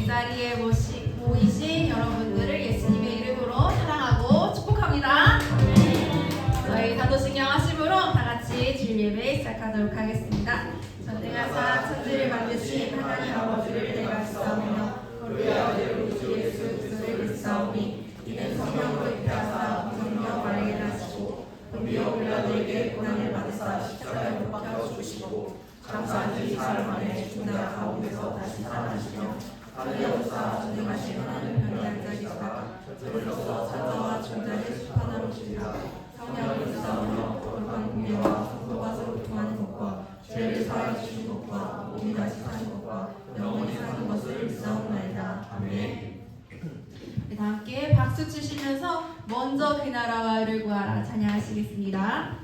이 자리에 모이신 여러분들을 예수님의 이름으로 사랑하고 축복합니다. 저희 사도신경 하심으로 다 같이 주일 예배 시작하도록 하겠습니다. 전능하사 천지를 만드신 하나님 아버지를 내가 믿사오며 우리 아들 우리 주 예수 그리스도를 믿사오니 이는 성령으로 잉태하사 성령 바르게 하시고 은비어 우리들에게 고난을 받으사 십자가에 못 박혀 죽으시고 장사한 지 사흘 만에 죽은 자 가운데서 다시 살아나시며 하늘에오사 전능하신 하나님 편에 앉으시다가 저들로서 산자와 중자를 심판하러 오시리라. 성령을 믿사오며 거룩한 공예와 성도가 서로 통하는 것과 죄를 사하여 주신 것과 몸이 다시 사는 것과 영원히 사는 것을 믿사옵나이다. 아멘. 다 함께 박수 치시면서 먼저 그 나라와 의를 구하라 찬양하시겠습니다.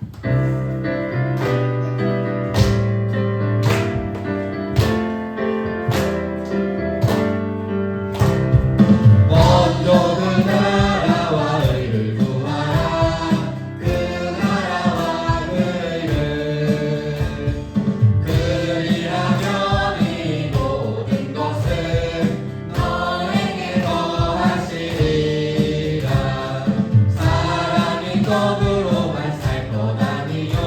법으로만 살 것 아니요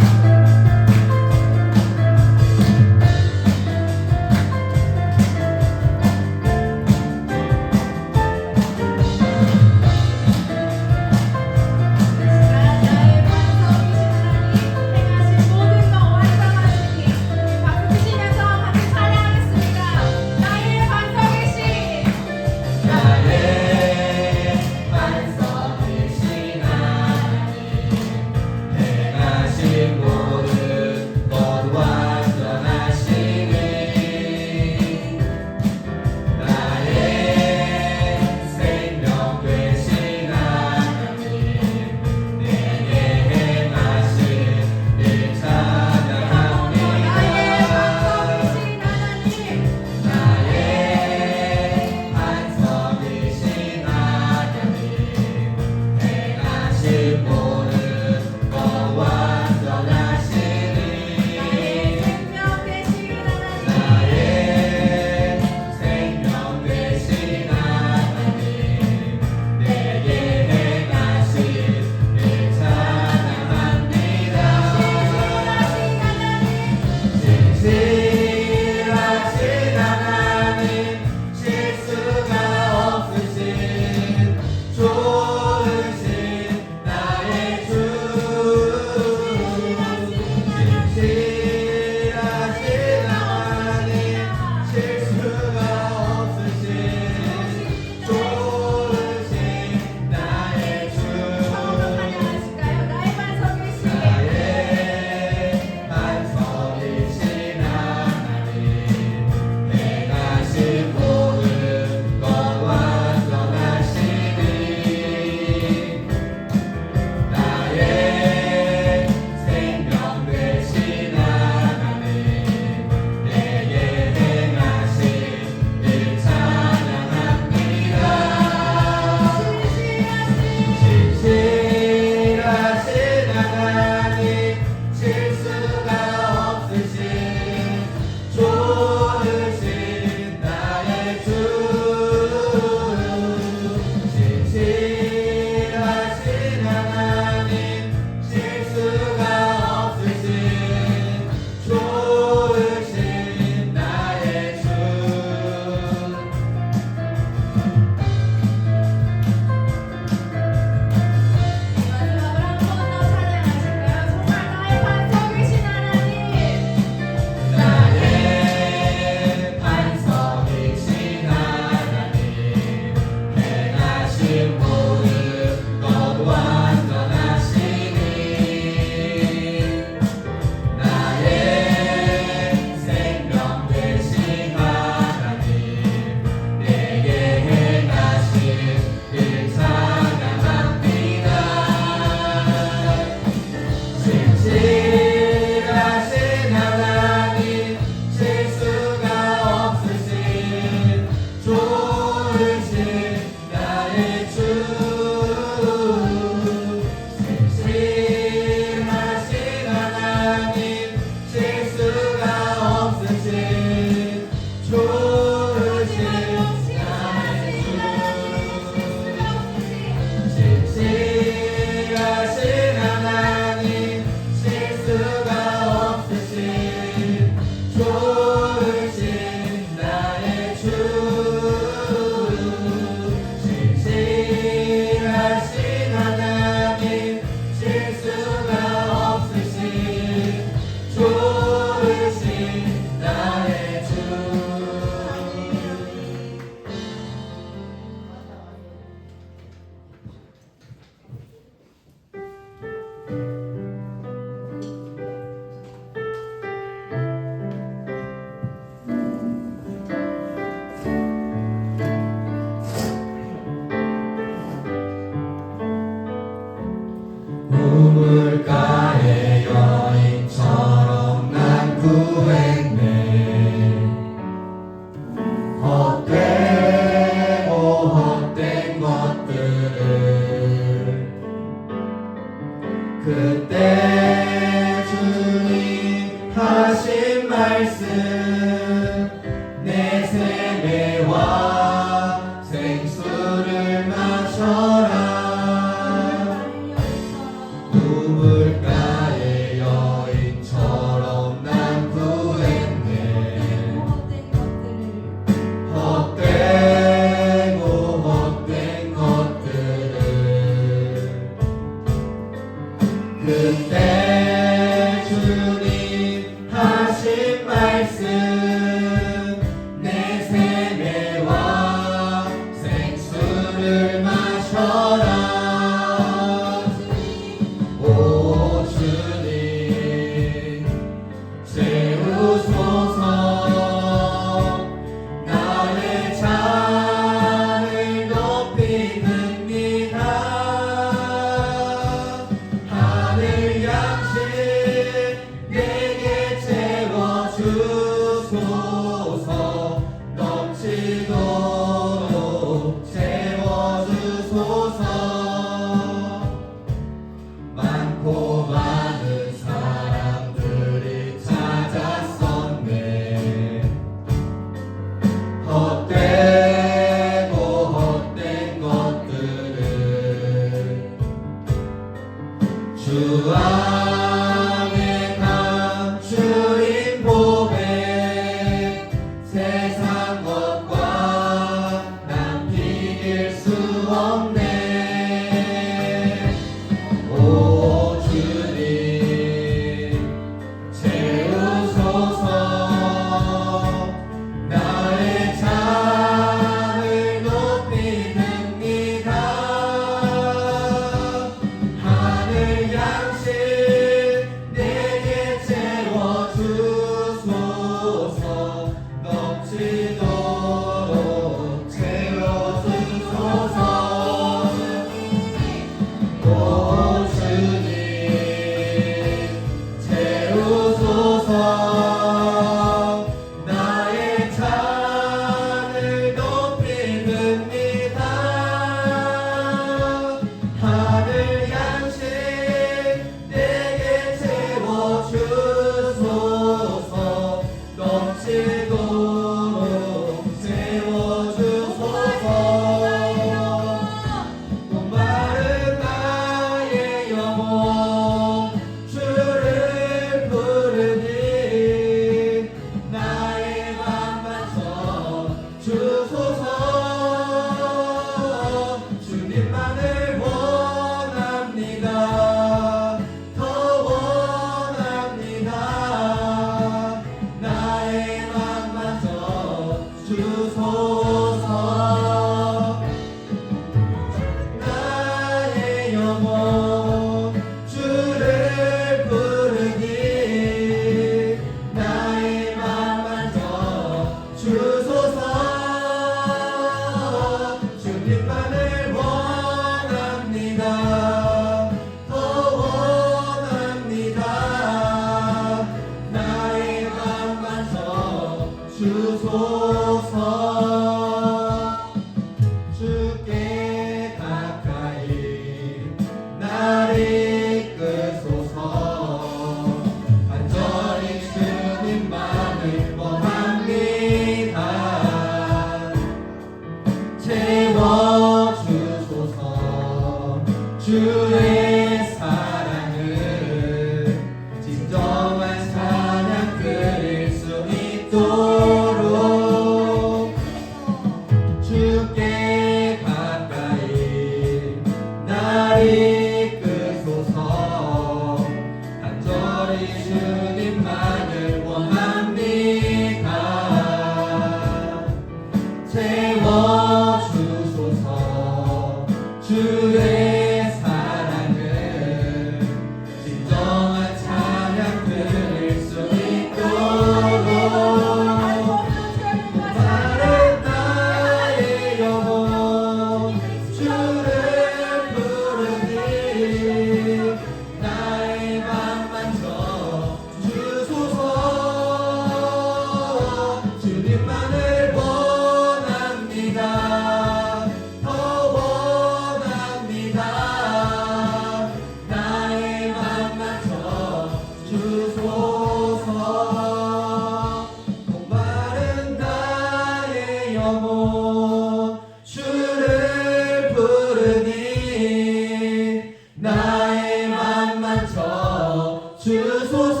주소서.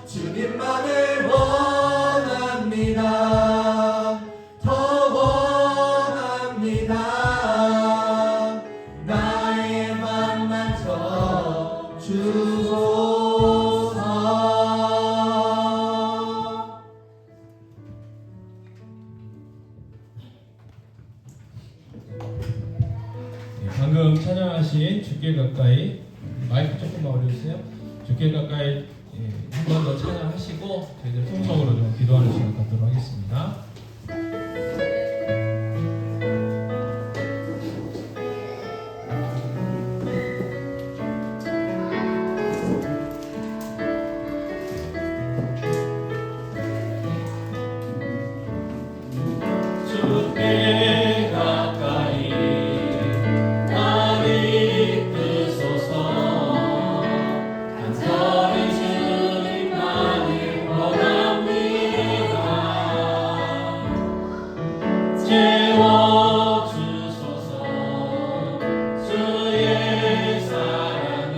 주님만을 원합니다. 더 원합니다. 나의 맘만 져 주소서. 방금 찬양하신 주께 가까이, 마이크 조금만 올려주세요. 주께 가까이 한 번 더 찬양하시고 저희들 통성으로 좀 기도하는 시간 갖도록 하겠습니다. 주께 가까이 나를 이끄소서. 간절히 주님만을 원합니다. 채워주소서. 주의 사랑을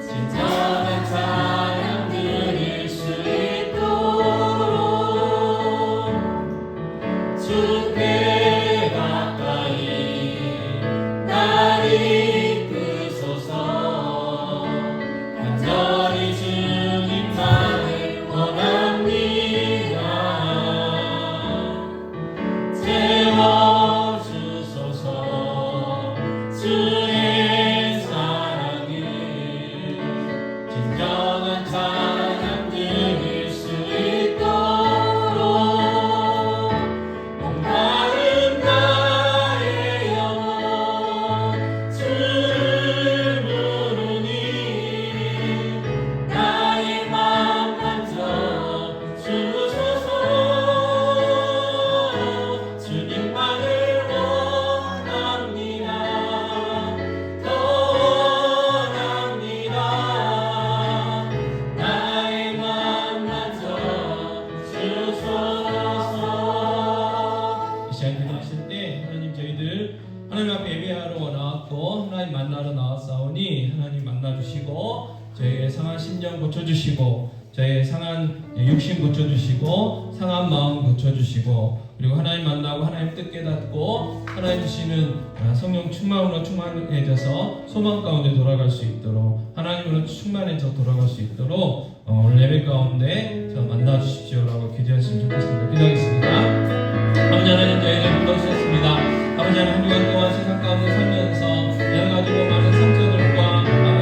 진정한 찬양 드릴 수 있도록 주께 가까이 나를 이끄소서. 간절히 주님만을 원합니다. 채워주소서. 주의 사랑을 진정한 찬양 드릴 수 있도록 목마른 나의 영혼 주를 부르니 나의 맘 만져 주소서. 주님만을 원합니다. 더 원합니다. 나의 맘 만져 주소서. 이 시간 기도하실 때 하나님, 저희들 하나님 앞에 예배하러 나왔고 하나님 만나러 나왔사오니 하나님 만나주시고 저희의 상한 심령 고쳐주시고 저희의 상한 육신 고쳐주시고 상한 마음 고쳐주시고 그리고 하나님 만나고 하나님 뜻 깨닫고 하나님 주시는 성령 충만으로 충만해져서 소망 가운데 돌아갈 수 있도록 하나님으로 충만해져 돌아갈 수 있도록 오늘 예배 가운데 저 만나주십시오라고 기도했으면 좋겠습니다. 기도하겠습니다. 아버지 하나님, 저희를 불러주셨습니다. 아버지 하나님, 한 주간 동안 세상 가운데 살면서 여러 가지로 많은 상처들과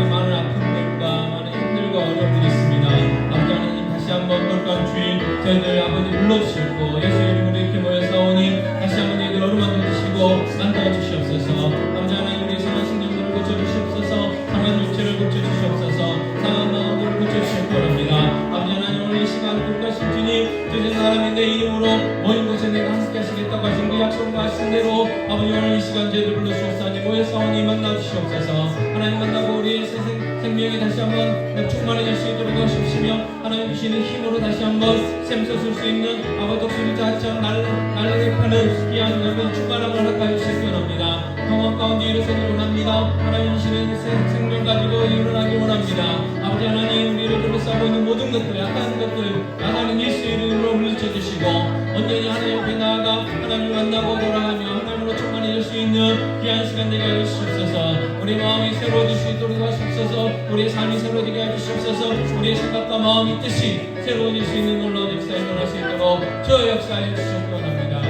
많은 아픔들과 많은 힘들과 어려움들이 있습니다. 아버지 하나님, 다시 한번 거룩한 주인 저희들 아버지 불러주시고 예수 이름으로 이렇게 모여서오니 다시 한번 저희들 어루만져 주시고 만들어 주시옵소서. 아버지 하나님, 우리의 상한 신경들을 고쳐주시옵소서. 상한 육체를 고쳐주시옵소서. 상한 마음들을 고쳐주시옵 바랍니다. 아버지 하나님, 오늘 이 시간 거룩하신 주님, 주신 사람이 내 이름으로 모인 곳에 내가 함께 하시겠다고 하신 그 약속과 하신 대로 아버지 오늘 이 시간 저희들 불러주셨사니 모여서오니 만나주시옵소서. 하나님 만나고 우리의 생명이 다시 한번 충만해질 수 있도록 도와주시며 하나님 주시는 힘으로 다시 한번 샘솟을 수 있는 아버지 독수리 자처럼 날개 파는 귀한 여러분 충만함을 허락하여 주시기 원합니다. 평안 가운데 일어서기 원합니다. 하나님 주시는 생명 가지고 일어나기 원합니다. 아버지 하나님, 우리를 둘러싸고 있는 모든 것들, 약한 것들 나가는 예수 이름으로 물리쳐 주시고 온전히 하나님 앞에 나아가 하나님을 만나고 돌아가며 하나님으로 충만해질 수 있는 귀한 시간 되게 하여 주시옵소서. 우리 마음이 새로워질 수 있도록 도와주시옵소서. 우리의 삶이 새로워지게 하여 주시옵소서. 우리의 생각과 마음이 뜻이 새로워질 수 있는 놀라운 역사에 일어날 수 있도록 저 역사에 주시옵기 원합니다.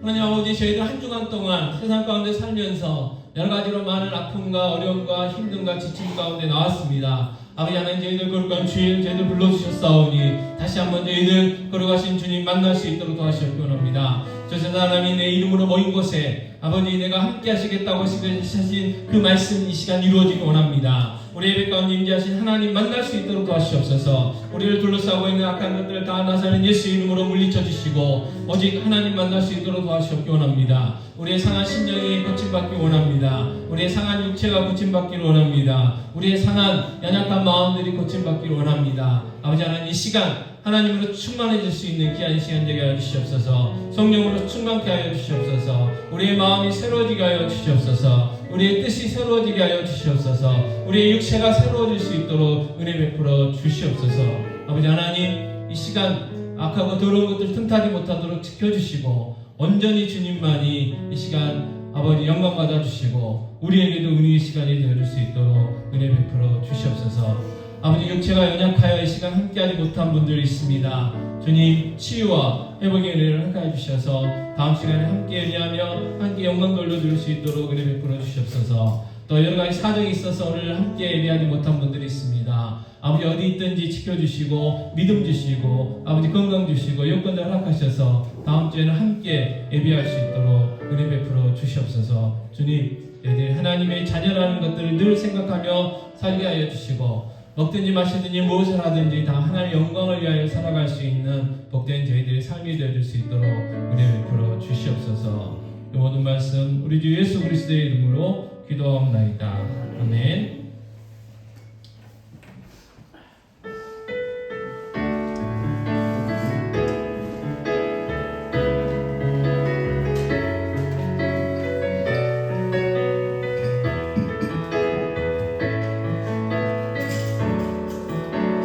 하나님 아버지, 저희들 한 주간 동안 세상 가운데 살면서 여러 가지로 많은 아픔과 어려움과 힘듦과 지침 가운데 나왔습니다. 아버지 하나님, 저희들 거룩한 주인 저희들 불러주셨사오니 다시 한번 저희들 거룩하신 주님 만날 수 있도록 도와주시기 원합니다. 저 세상 하나님, 내 이름으로 모인 곳에 아버지 내가 함께 하시겠다고 하신 그 말씀 이 시간 이루어지기 원합니다. 우리 예배 가운데 임재하신 하나님 만날 수 있도록 도와주시옵소서. 우리를 둘러싸고 있는 악한 것들을 다 나사는 예수 이름으로 물리쳐 주시고 오직 하나님 만날 수 있도록 도와주시옵기 원합니다. 우리의 상한 심령이 고침받기 원합니다. 우리의 상한 육체가 고침받기를 원합니다. 우리의 상한 연약한 마음들이 고침받기를 원합니다. 아버지 하나님, 이 시간 하나님으로 충만해질 수 있는 귀한 시간 되게 하여 주시옵소서. 성령으로 충만케 하여 주시옵소서. 우리의 마음이 새로워지게 하여 주시옵소서. 우리의 뜻이 새로워지게 하여 주시옵소서. 우리의 육체가 새로워질 수 있도록 은혜 베풀어 주시옵소서. 아버지 하나님, 이 시간 악하고 더러운 것들 틈타지 못하도록 지켜주시고 온전히 주님만이 이 시간 아버지 영광 받아주시고 우리에게도 은혜의 시간이 되어줄 수 있도록 은혜 베풀어 주시옵소서. 아버지 육체가 연약하여 이 시간 함께하지 못한 분들이 있습니다. 주님 치유와 회복의 은혜를 함께해 주셔서 다음 시간에 함께 예배하며 함께 영광 돌려드릴 수 있도록 은혜 베풀어 주시옵소서. 또 여러가지 사정이 있어서 오늘 함께 예배하지 못한 분들이 있습니다. 아버지 어디 있든지 지켜주시고 믿음 주시고 아버지 건강 주시고 여건들 허락하셔서 다음 주에는 함께 예배할 수 있도록 은혜 베풀어 주시옵소서. 주님, 저희들 하나님의 자녀라는 것들을 늘 생각하며 살게 하여 주시고 먹든지 마시든지 무엇을 하든지 다 하나님의 영광을 위하여 살아갈 수 있는 복된 저희들의 삶이 되어줄 수 있도록 은혜 베풀어 주시옵소서. 이 모든 말씀 우리 주 예수 그리스도의 이름으로 기도하옵나이다. 아멘.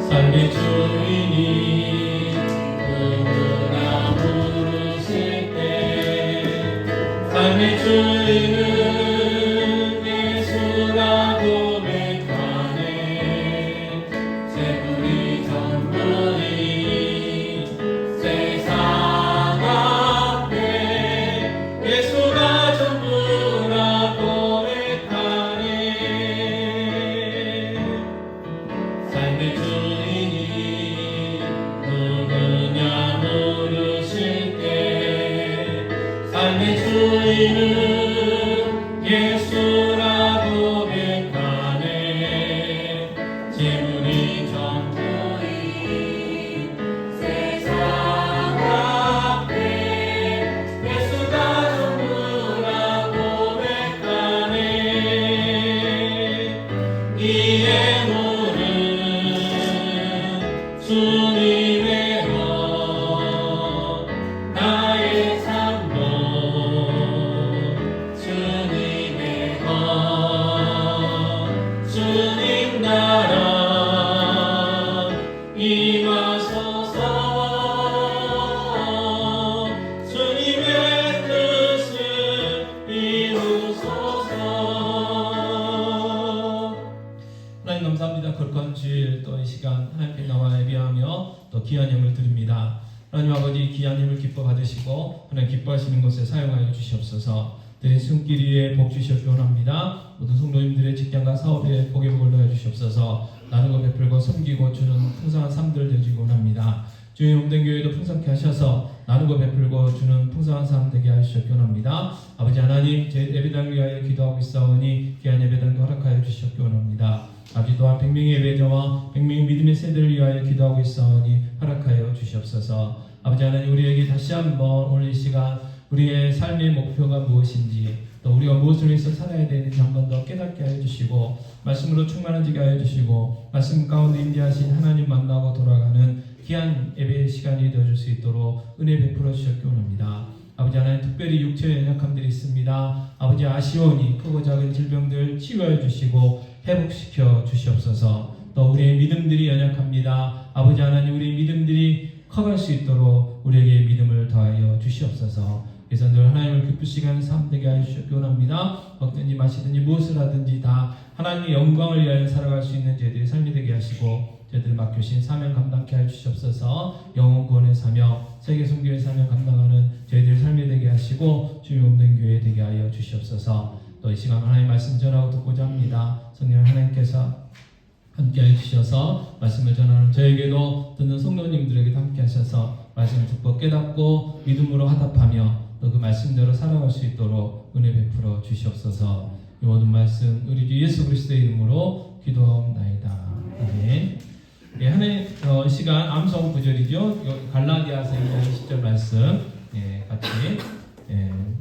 삶의 주인이 누구나 부르실 때 삶의 주인은 예수라고 고백하네. 재물이 전부니 세상 앞에 예수가 전부라고 고백하네. 삶의 주인이 누구냐 물으실 때 삶의 주인은 예수라고 고백하네. 재물이 전부인 세상 앞에 예수가 전부라고 고백하네. 이에 주님의 것 나의 삶도 주님의 것 주님 나라 임하소서. 주님의 뜻을 이루소서. 하나님 감사합니다. 거룩한 주일 또 이 시간 하나님께 나와 예배하며 또 귀한 예물 드립니다. 하나님 아버지 귀한 예물 기뻐 받으시고 하나님 기뻐하시는 곳에 사용하여 주시옵소서. 드린 손길 위에 복 주시옵기 원합니다. 모든 성도님들의 직장과 사업에 복의 복을 넣어 주시옵소서. 나누고 베풀고 섬기고 주는 풍성한 삶들 되시기 원합니다. 주의 몸된 교회도 풍성케 하셔서 나누고 베풀고 주는 풍성한 삶 되게 하시옵기 원합니다. 아버지 하나님 제 예배당을 위하여 기도하고 있사오니 귀한 예배당도 허락하여 주시옵기 원합니다. 아버지 또한 100명의 예배자와 100명의 믿음의 세대를 위하여 기도하고 있사오니 허락하여 주시옵소서. 아버지 하나님 우리에게 다시 한번 오늘 이 시간 우리의 삶의 목표가 무엇인지 또 우리가 무엇을 위해서 살아야 되는지 한 번 더 깨닫게 하여 주시고 말씀으로 충만해지게 하여 주시고 말씀 가운데 임재하신 하나님 만나고 돌아가는 귀한 예배의 시간이 되어줄 수 있도록 은혜 베풀어 주셨기 원합니다. 아버지 하나님 특별히 육체의 연약함들이 있습니다. 아버지 아시오니 크고 작은 질병들 치유하여 주시고 회복시켜 주시옵소서. 또 우리의 믿음들이 연약합니다. 아버지 하나님 우리의 믿음들이 커갈 수 있도록 우리에게 믿음을 더하여 주시옵소서. 그래서 늘 하나님을 기쁘시게 하는 삶 되게 하여 주시옵기 원합니다. 먹든지 마시든지 무엇을 하든지 다 하나님의 영광을 위하여 살아갈 수 있는 저희들의 삶이 되게 하시고 저희들을 맡겨주신 사명 감당케 하여 주시옵소서. 영혼 구원의 사명, 세계 선교의 사명 감당하는 저희들의 삶이 되게 하시고 주님 없는 교회 되게 하여 주시옵소서. 또 이 시간 하나님의 말씀 전하고 듣고자 합니다. 성령 하나님께서 함께하여 주셔서 말씀을 전하는 저에게도 듣는 성도님들에게도 함께하셔서 말씀을 듣고 깨닫고 믿음으로 화답하며 또 그 말씀대로 살아갈 수 있도록 은혜 베풀어 주시옵소서. 이 모든 말씀 우리 주 예수 그리스도의 이름으로 기도하옵나이다. 아멘. 예, 하나님 이 시간 암송 구절이죠. 갈라디아서 2장 10절 말씀 같이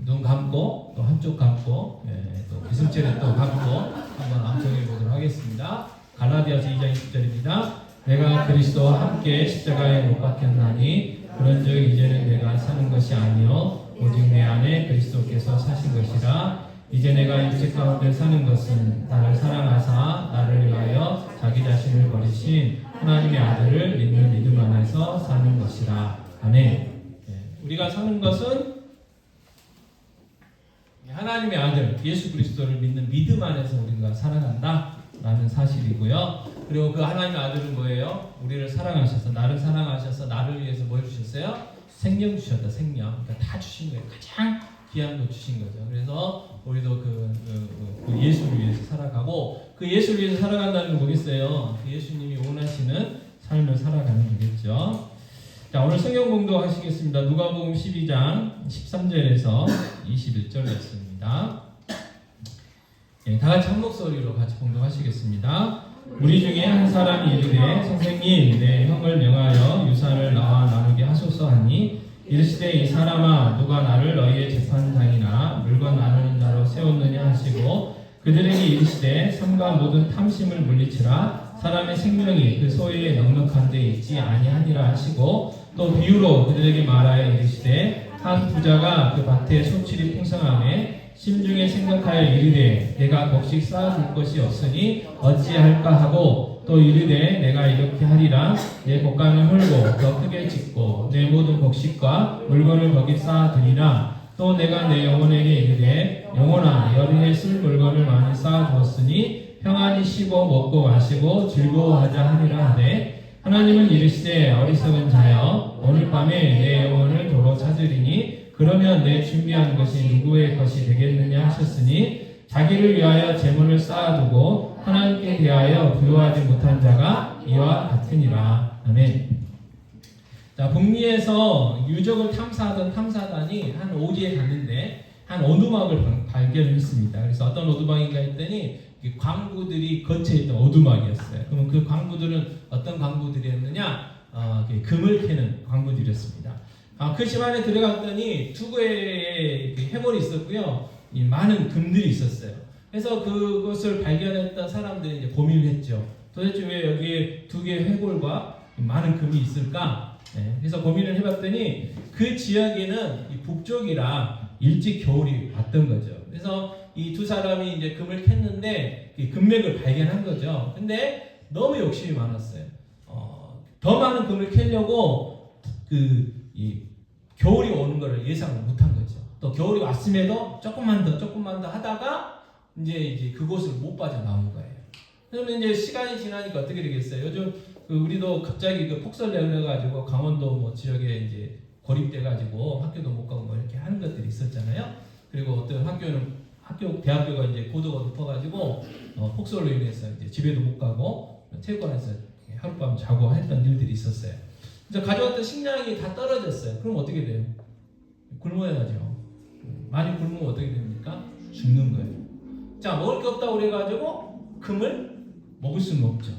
눈 감고 또 한쪽 감고 또 기승체를 또 감고 한번 암송해 보도록 하겠습니다. 갈라디아서 2장 20절입니다. 내가 그리스도와 함께 십자가에 못 박혔나니 그런즉 이제는 내가 사는 것이 아니요 오직 내 안에 그리스도께서 사신 것이라. 이제 내가 육체 가운데 사는 것은 나를 사랑하사 나를 위하여 자기 자신을 버리신 하나님의 아들을 믿는 믿음 안에서 사는 것이라. 아멘. 우리가 사는 것은 하나님의 아들 예수 그리스도를 믿는 믿음 안에서 우리가 살아간다 라는 사실이고요. 그리고 그 하나님의 아들은 뭐예요? 우리를 사랑하셔서 나를 사랑하셔서 나를 위해서 뭐 해주셨어요? 생명 주셨다. 생명. 그러니까 다 주신 거예요. 가장 귀한 거 주신 거죠. 그래서 우리도 그 예수를 위해서 살아가고, 그 예수를 위해서 살아간다는 건 뭐겠어요? 그 예수님이 원하시는 삶을 살아가는 거겠죠. 자, 오늘 성경 공독하시겠습니다. 누가복음 12장 13절에서 21절 말씀입니다. 네, 다 같이 한 목소리로 같이 공독하시겠습니다. 우리 중에 한 사람이 이르되 선생님 내 형을 명하여 유산을 나와 나누게 하소서 하니, 이르시되 이 사람아 누가 나를 너희의 재판장이나 물건 나누는 자로 세웠느냐 하시고, 그들에게 이르시되 삼가 모든 탐심을 물리치라. 사람의 생명이 그 소유에 넉넉한 데 있지 아니하니라 하시고, 또 비유로 그들에게 말하여 이르시되 한 부자가 그 밭에 소출이 풍성하매 심중에 생각하여 이르되 내가 곡식 쌓아둘 것이 없으니 어찌할까 하고, 또 이르되 내가 이렇게 하리라. 내 곡간을 헐고 더 크게 짓고 내 모든 곡식과 물건을 거기 쌓아두리라. 또 내가 내 영혼에게 이르되 영혼아 여름에 쓸 물건을 많이 쌓아두었으니 평안히 쉬고 먹고 마시고 즐거워하자 하리라 하되, 하나님은 이르시되 어리석은 자여 오늘 밤에 내 영혼을 도로 찾으리니 그러면 내 준비한 것이 누구의 것이 되겠느냐 하셨으니, 자기를 위하여 재물을 쌓아두고 하나님께 대하여 부요하지 못한 자가 이와 같으니라. 아멘. 자, 북미에서 유적을 탐사하던 탐사단이 한 오지에 갔는데 한 오두막을 발견했습니다. 그래서 어떤 오두막인가 했더니 광부들이 거처했던 오두막이었어요. 그러면 그 광부들은 어떤 광부들이었느냐? 금을 캐는 광부들이었습니다. 그 집 안에 들어갔더니 두개의 해골이 있었고요. 많은 금들이 있었어요. 그래서 그것을 발견했던 사람들이 이제 고민을 했죠. 도대체 왜 여기에 두 개의 해골과 많은 금이 있을까? 네, 그래서 고민을 해봤더니 그 지역에는 이 북쪽이라 일찍 겨울이 왔던 거죠. 그래서 이 두 사람이 이제 금을 캤는데 이 금맥을 발견한 거죠. 근데 너무 욕심이 많았어요. 더 많은 금을 캐려고 이 겨울이 오는 것을 예상을 못한 거죠. 또 겨울이 왔음에도 조금만 더 하다가 이제 그곳을 못 빠져나온 거예요. 그러면 이제 시간이 지나니까 어떻게 되겠어요? 요즘 우리도 갑자기 폭설 내려가지고 강원도 뭐 지역에 이제 고립돼가지고 학교도 못 가고 뭐 이렇게 하는 것들이 있었잖아요. 그리고 어떤 대학교가 이제 고도가 높아가지고 폭설로 인해서 이제 집에도 못 가고 체육관에서 하룻밤 자고 했던 일들이 있었어요. 그래서 가져왔던 식량이 다 떨어졌어요. 그럼 어떻게 돼요? 굶어야죠. 많이 굶으면 어떻게 됩니까? 죽는 거예요. 자, 먹을 게 없다고 그래가지고 금을 먹을 수는 없죠.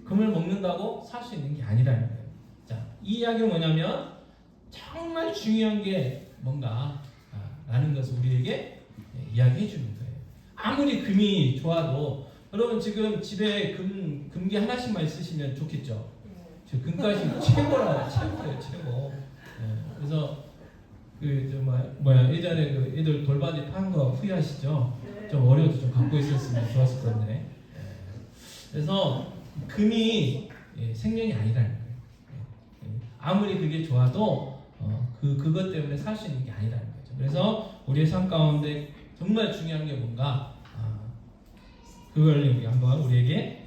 금을 먹는다고 살 수 있는 게 아니라는 거예요. 자, 이 이야기는 뭐냐면 정말 중요한 게 뭔가 라는 것을 우리에게 이야기해 주는 거예요. 아무리 금이 좋아도 여러분 지금 집에 금기 하나씩만 있으시면 좋겠죠. 금값이 최고예요, 최고. 그래서 예전에 애들 돌바지 판 거 후회하시죠? 좀 어려도 좀 갖고 있었으면 좋았을 건데. 그래서 금이 생명이 아니라는 거예요. 아무리 그게 좋아도 그것 때문에 살 수 있는 게 아니라는 거죠. 그래서 우리의 삶 가운데 정말 중요한 게 뭔가 그걸 한번 우리에게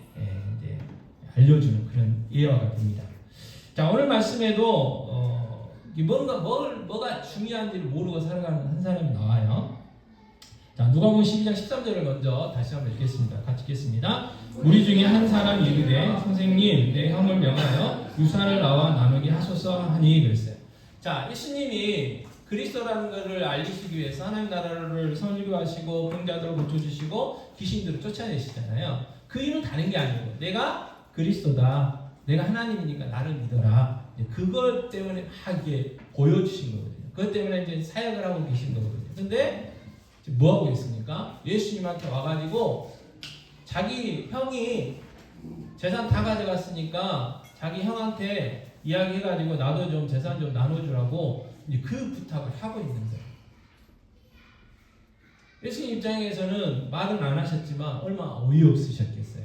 이제 알려주는 그런 예화가 됩니다. 자, 오늘 말씀에도 뭐가 중요한지를 모르고 살아가는 한 사람이 나와요. 자, 누가복음 12장 13절을 먼저 다시 한번 읽겠습니다. 같이 읽겠습니다. 우리 중에 한 사람이 이르되 선생님 내 형을 명하여 유산을 나와 나누게 하소서 하니 그랬어요. 자, 예수님이 그리스도라는 것을 알리시기 위해서 하나님 나라를 선교하시고 병자들을 고쳐주시고 귀신들을 쫓아내시잖아요. 그 이유는 다른 게 아니고 내가 그리스도다, 내가 하나님이니까 나를 믿어라. 그것 때문에 막 이게 보여주신 거거든요. 그것 때문에 이제 사역을 하고 계신 거거든요. 근데 뭐 하고 있습니까? 예수님한테 와가지고 자기 형이 재산 다 가져갔으니까 자기 형한테 이야기해가지고 나도 좀 재산 좀 나눠주라고 이제 그 부탁을 하고 있는 거예요. 예수님 입장에서는 말은 안 하셨지만 얼마나 어이없으셨겠어요.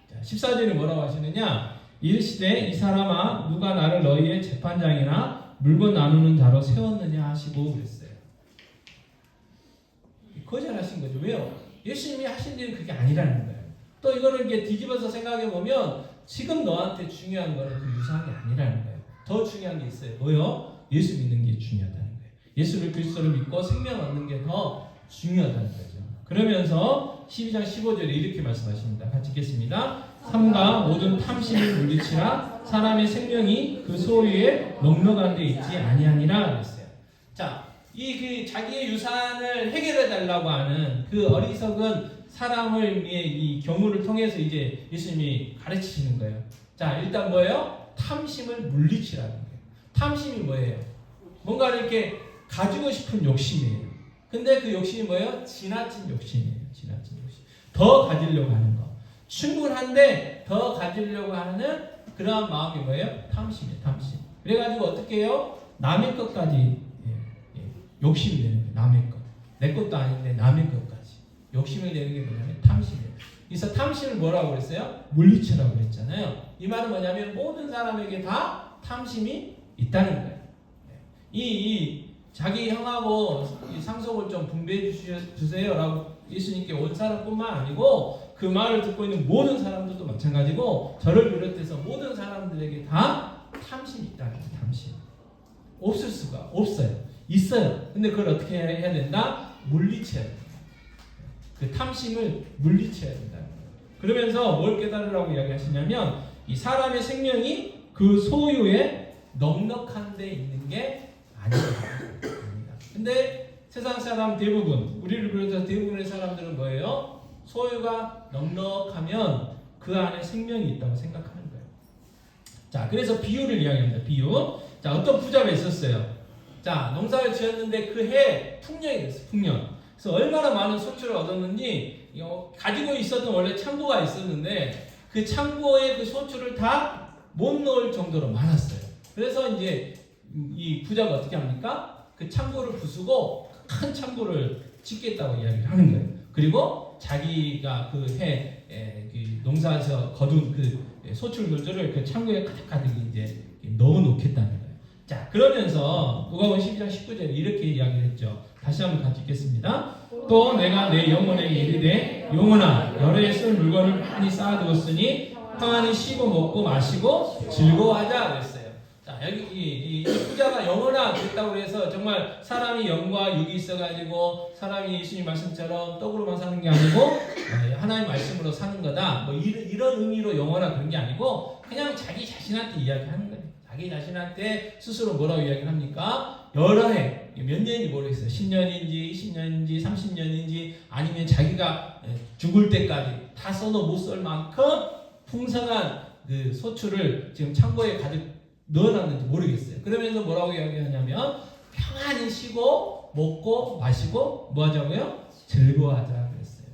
자, 14절에 뭐라고 하시느냐? 이르시되 이 사람아 누가 나를 너희의 재판장이나 물건 나누는 자로 세웠느냐 하시고 그랬어요. 거절하신 거죠. 왜요? 예수님이 하신 일은 그게 아니라는 거예요. 또 이거를 이렇게 뒤집어서 생각해 보면 지금 너한테 중요한 거는 그 유산이 아니라는 거예요. 더 중요한 게 있어요. 뭐요? 예수 믿는 게 중요하다는 거예요. 예수를 그리스도를 믿고 생명 얻는 게 더 중요하다는 거죠. 그러면서 12장 15절에 이렇게 말씀하십니다. 같이 읽겠습니다. 삼가 모든 탐심을 물리치라 사람의 생명이 그 소유에 넉넉한 데 있지 아니하니라 그랬어요. 자, 이 자기의 유산을 해결해 달라고 하는 그 어리석은 사람을 위해 이 경우를 통해서 이제 예수님이 가르치시는 거예요. 자, 일단 뭐예요? 탐심을 물리치라는 거예요. 탐심이 뭐예요? 뭔가를 이렇게 가지고 싶은 욕심이에요. 근데 그 욕심이 뭐예요? 지나친 욕심이에요. 지나친 욕심. 더 가지려고 하는 거. 충분한데 더 가지려고 하는 그러한 마음이 뭐예요? 탐심이에요. 탐심. 그래가지고 어떻게 해요? 남의 것까지 욕심이 되는 거예요. 남의 것. 내 것도 아닌데 남의 것까지. 욕심을 내는 게 뭐냐면 탐심이에요. 그래서 탐심을 뭐라고 그랬어요? 물리치라고 그랬잖아요. 이 말은 뭐냐면 모든 사람에게 다 탐심이 있다는 거예요. 자기 형하고 이 상속을 좀 분배해 주세요라고 예수님께 온 사람뿐만 아니고 그 말을 듣고 있는 모든 사람들도 마찬가지고 저를 비롯해서 모든 사람들에게 다 탐심이 있다는 거예요. 탐심. 없을 수가 없어요. 있어요. 근데 그걸 어떻게 해야 된다? 물리쳐야 된다. 그 탐심을 물리쳐야 된다. 그러면서 뭘 깨달으라고 이야기하시냐면 이 사람의 생명이 그 소유에 넉넉한 데 있는 게 아니다. 근데 세상 사람 대부분, 우리를 비롯해서 대부분의 사람들은 뭐예요? 소유가 넉넉하면 그 안에 생명이 있다고 생각하는 거예요. 자, 그래서 비유를 이야기합니다. 비유. 자, 어떤 부자가 있었어요. 자, 농사를 지었는데 그 해 풍년이 됐어요. 풍년. 그래서 얼마나 많은 소출을 얻었는지 가지고 있었던 원래 창고가 있었는데 그 창고에 그 소출을 다 못 넣을 정도로 많았어요. 그래서 이제 이 부자가 어떻게 합니까? 그 창고를 부수고 큰 창고를 짓겠다고 이야기를 하는 거예요. 그리고 자기가 그 해 농사에서 거둔 그 소출물들을 그 창고에 가득 이제 넣어 놓겠다는 거예요. 자, 그러면서 누가복음 12장 19절에 이렇게 이야기를 했죠. 다시 한번 같이 읽겠습니다. 또 내가 내 영혼에게 이르되 영혼아 여러 해 쓸 물건을 많이 쌓아두었으니 평안히 쉬고 먹고 마시고 즐거워하자 그랬어요. 자, 여기 이 부자가 영원하 그랬다고 해서 정말 사람이 영과 육이 있어가지고 사람이 예수님 말씀처럼 떡으로만 사는 게 아니고 하나님 말씀으로 사는 거다. 뭐 이런 의미로 영원하 그런 게 아니고 그냥 자기 자신한테 이야기하는 거예요. 자기 자신한테 스스로 뭐라고 이야기를 합니까? 여러 해, 몇 년인지 모르겠어요. 10년인지 20년인지 30년인지 아니면 자기가 죽을 때까지 다 써도 못 쓸 만큼 풍성한 그 소출을 지금 창고에 가득 넣어놨는지 모르겠어요. 그러면서 뭐라고 이야기하냐면 평안히 쉬고 먹고 마시고 뭐 하자고요? 즐거워하자 그랬어요.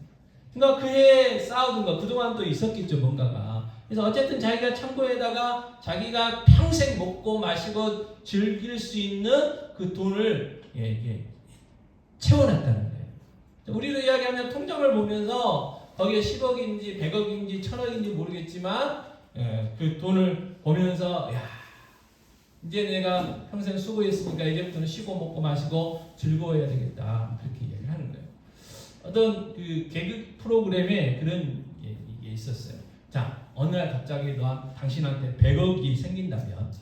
그러니까 그해 쌓아둔 거 그동안 또 있었겠죠 뭔가가. 그래서 어쨌든 자기가 창고에다가 자기가 평생 먹고 마시고 즐길 수 있는 그 돈을 채워놨다는 거예요. 우리로 이야기하면 통장을 보면서 거기에 10억인지 100억인지 1000억인지 모르겠지만 그 돈을 보면서 야 이제 내가 평생 수고했으니까 이제부터는 쉬고 먹고 마시고 즐거워해야 되겠다 그렇게 이야기를 하는 거예요. 어떤 그 개그 프로그램에 그런 게 있었어요. 자, 어느 날 갑자기 당신한테 100억이 생긴다면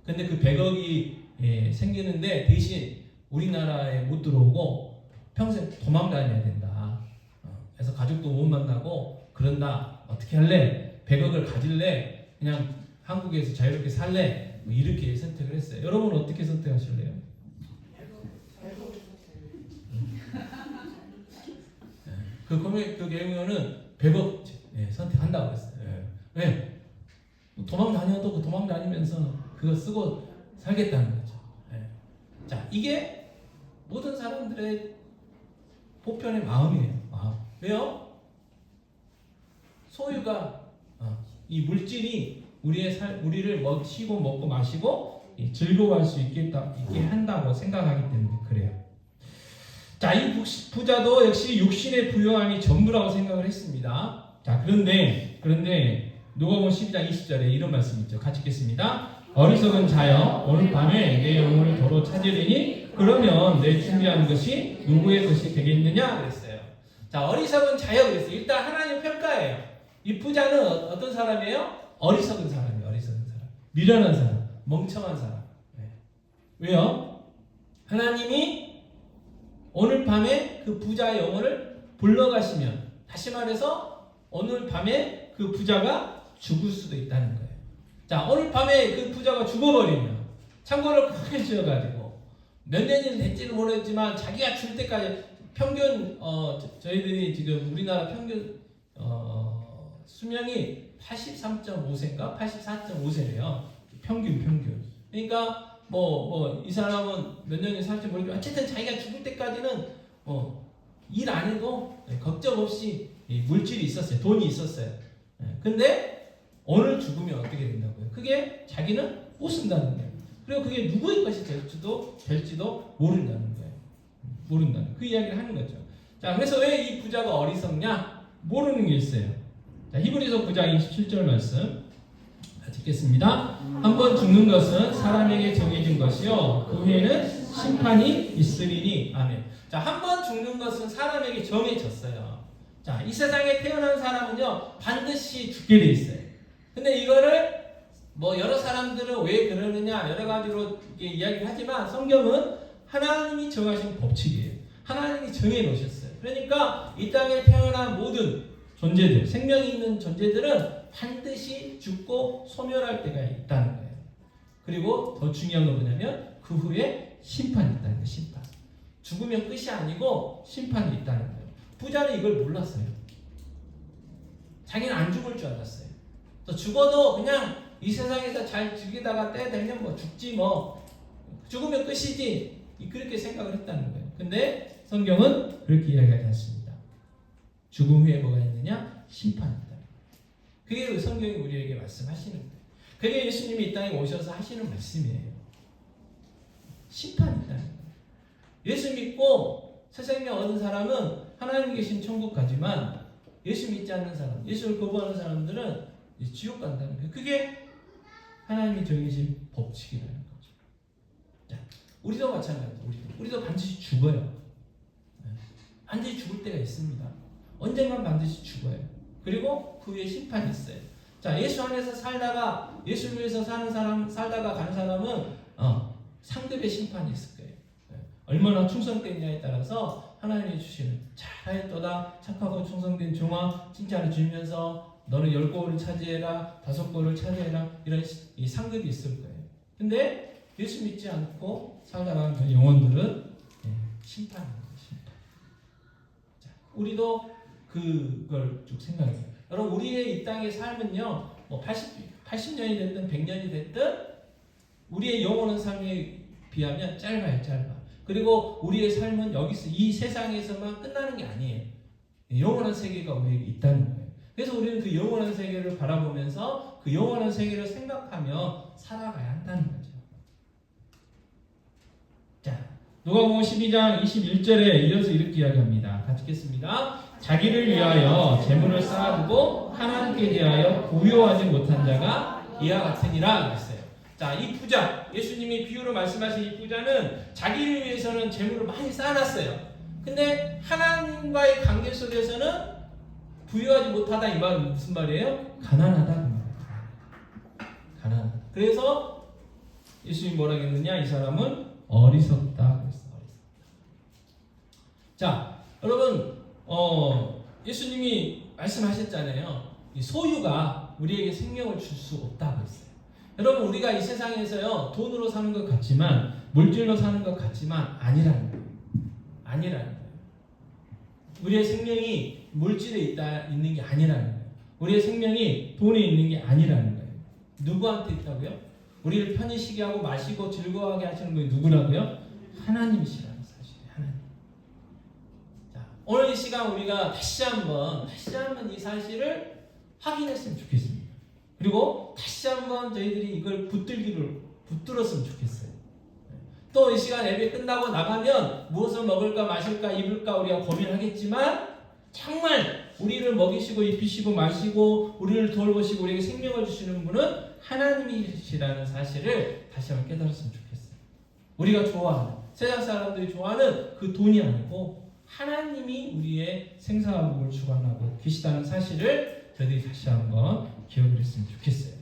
근데 그 100억이 생기는데 대신 우리나라에 못 들어오고 평생 도망 다녀야 된다. 그래서 가족도 못 만나고 그런다. 어떻게 할래? 100억을 가질래? 그냥 한국에서 자유롭게 살래? 뭐 이렇게 선택을 했어요. 여러분 어떻게 선택하실래요? 그 경우는 100억 선택한다고 했어요. 왜? 도망 다녀도 그 도망 다니면서 그거 쓰고 살겠다는 거죠. 자, 이게 모든 사람들의 보편의 마음이에요. 왜요? 소유가 이 물질이 우리를 쉬고 먹고 마시고 즐거워할 수 있게 한다고 생각하기 때문에 그래요. 자, 이 부자도 역시 육신의 부요함이 전부라고 생각을 했습니다. 자, 그런데 누가복음 12장 20절에 이런 말씀이 있죠. 같이 읽겠습니다. 어리석은 자여, 오늘 밤에 내 영혼을 도로 찾으리니 그러면 내 준비한 것이 누구의 것이 되겠느냐 그랬어요. 자, 어리석은 자여 그랬어요. 일단 하나님 평가예요. 이 부자는 어떤 사람이에요? 어리석은 사람이에요. 어리석은 사람, 미련한 사람, 멍청한 사람. 네. 왜요? 하나님이 오늘 밤에 그 부자의 영혼을 불러가시면, 다시 말해서 오늘 밤에 그 부자가 죽을 수도 있다는 거예요. 자, 오늘 밤에 그 부자가 죽어버리면 창고를 크게 지어가지고 몇 년이 될지는 모르겠지만 자기가 죽을 때까지 평균 저희들이 지금 우리나라 평균 수명이 83.5세인가 84.5세래요. 평균. 그러니까 이 사람은 몇 년이 살지 모르겠지만 어쨌든 자기가 죽을 때까지는 일 안 해도 걱정 없이 물질이 있었어요. 돈이 있었어요. 근데 오늘 죽으면 어떻게 된다고요? 그게 자기는 못 쓴다는 거예요. 그리고 그게 누구의 것이 될지도 모른다는 거예요. 모른다는 그 이야기를 하는 거죠. 자, 그래서 왜 이 부자가 어리석냐? 모르는 게 있어요. 자, 히브리서 9장 27절 말씀 읽겠습니다. 한 번 죽는 것은 사람에게 정해진 것이요 그 후에는 심판이 있으리니. 아멘. 자, 한 번 죽는 것은 사람에게 정해졌어요. 자, 이 세상에 태어난 사람은요 반드시 죽게 돼 있어요. 근데 이거를 여러 사람들은 왜 그러느냐 여러 가지로 이야기를 하지만 성경은 하나님이 정하신 법칙이에요. 하나님이 정해 놓으셨어요. 그러니까 이 땅에 태어난 모든 존재들, 생명이 있는 존재들은 반드시 죽고 소멸할 때가 있다는 거예요. 그리고 더 중요한 건 뭐냐면 그 후에 심판이 있다는 거예요. 심판. 죽으면 끝이 아니고 심판이 있다는 거예요. 부자는 이걸 몰랐어요. 자기는 안 죽을 줄 알았어요. 또 죽어도 그냥 이 세상에서 잘 즐기다가 때 되면 죽지 죽으면 끝이지 그렇게 생각을 했다는 거예요. 근데 성경은 그렇게 이야기하지 않습니다. 죽음 후에 뭐가 있느냐? 심판이다. 그게 성경이 우리에게 말씀하시는 거예요. 그게 예수님이 이 땅에 오셔서 하시는 말씀이에요. 심판이 있다는 거예요. 예수 믿고 새 생명 얻은 사람은 하나님 계신 천국 가지만 예수 믿지 않는 사람, 예수를 거부하는 사람들은 지옥 간다는 거예요. 그게 하나님이 정해진 법칙이라는 거죠. 자, 우리도 마찬가지죠. 우리도 반드시 죽어요. 반드시 죽을 때가 있습니다. 언젠간 반드시 죽어요. 그리고 그 후에 심판이 있어요. 자, 예수 안에서 살다가 예수를 위해서 살다가 가는 사람은 상급의 심판이 있을 거예요. 얼마나 충성됐냐에 따라서 하나님이 주시는 잘하였도다 착하고 충성된 종아 칭찬을 주면서 너는 10골을 차지해라 5골을 차지해라 이런 이 상급이 있을 거예요. 근데 예수 믿지 않고 살다가 그 영혼들은 심판입니다. 심판. 자, 우리도 그걸 쭉 생각해요. 여러분 우리의 이 땅의 삶은요 80년이 됐든 100년이 됐든 우리의 영혼의 삶에 비하면 짧아요. 그리고 우리의 삶은 여기서 이 세상에서만 끝나는 게 아니에요. 영원한 세계가 우리에게 있다는 거예요. 그래서 우리는 그 영원한 세계를 바라보면서 그 영원한 세계를 생각하며 살아가야 한다는 거죠. 자, 누가복음 12장 21절에 이어서 이렇게 이야기합니다. 같이 읽겠습니다. 자기를 위하여 재물을 쌓아두고 하나님께 대하여 부요하지 못한 자가 이와 같으니라 그랬어요. 자, 이 부자, 예수님이 비유로 말씀하신 이 부자는 자기를 위해서는 재물을 많이 쌓아놨어요. 근데 하나님과의 관계 속에서는 부유하지 못하다 이 말은 무슨 말이에요? 가난하다 그 말이에요. 가난하다. 그래서 예수님이 뭐라고 했느냐? 이 사람은 어리석다 그랬어요. 자, 여러분 예수님이 말씀하셨잖아요. 이 소유가 우리에게 생명을 줄 수 없다고 했어요. 여러분 우리가 이 세상에서요 돈으로 사는 것 같지만 물질로 사는 것 같지만 아니라는 거예요. 아니라는 거예요. 우리의 생명이 물질에 있는 게 아니라는 거예요. 우리의 생명이 돈에 있는 게 아니라는 거예요. 누구한테 있다고요? 우리를 편히 쉬게 하고 마시고 즐거워하게 하시는 분이 누구라고요? 하나님이시라는 사실이에요. 하나님. 자, 오늘 이 시간 우리가 다시 한번 이 사실을 확인했으면 좋겠습니다. 그리고 다시 한번 저희들이 이걸 붙들었으면 좋겠어요. 또 이 시간 예배 끝나고 나가면 무엇을 먹을까 마실까 입을까 우리가 고민하겠지만 정말 우리를 먹이시고 입히시고 마시고 우리를 돌보시고 우리에게 생명을 주시는 분은 하나님이시라는 사실을 다시 한번 깨달았으면 좋겠어요. 우리가 좋아하는 세상 사람들이 좋아하는 그 돈이 아니고 하나님이 우리의 생사화복을 주관하고 계시다는 사실을 저희들이 다시 한번 기억을 했으면 좋겠어요.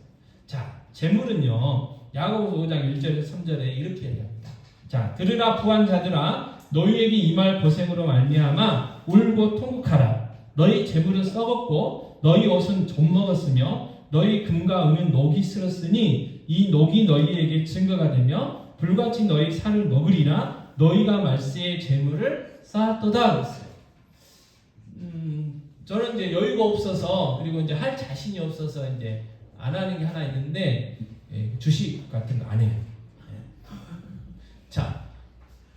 자, 재물은요 야고보서 5장 1절에서 3절에 이렇게 얘기합니다. 자, 들으라 부한 자들아 너희에게 임할 고생으로 말미암아 울고 통곡하라. 너희 재물은 썩었고 너희 옷은 좀 먹었으며 너희 금과 은은 녹이 쓸었으니 이 녹이 너희에게 증거가 되며 불같이 너희 살을 먹으리라. 너희가 말세의 재물을 쌓았도다 그랬어요. 저는 이제 여유가 없어서 그리고 이제 할 자신이 없어서 이제 안 하는 게 하나 있는데 주식 같은 거 안 해요. 자,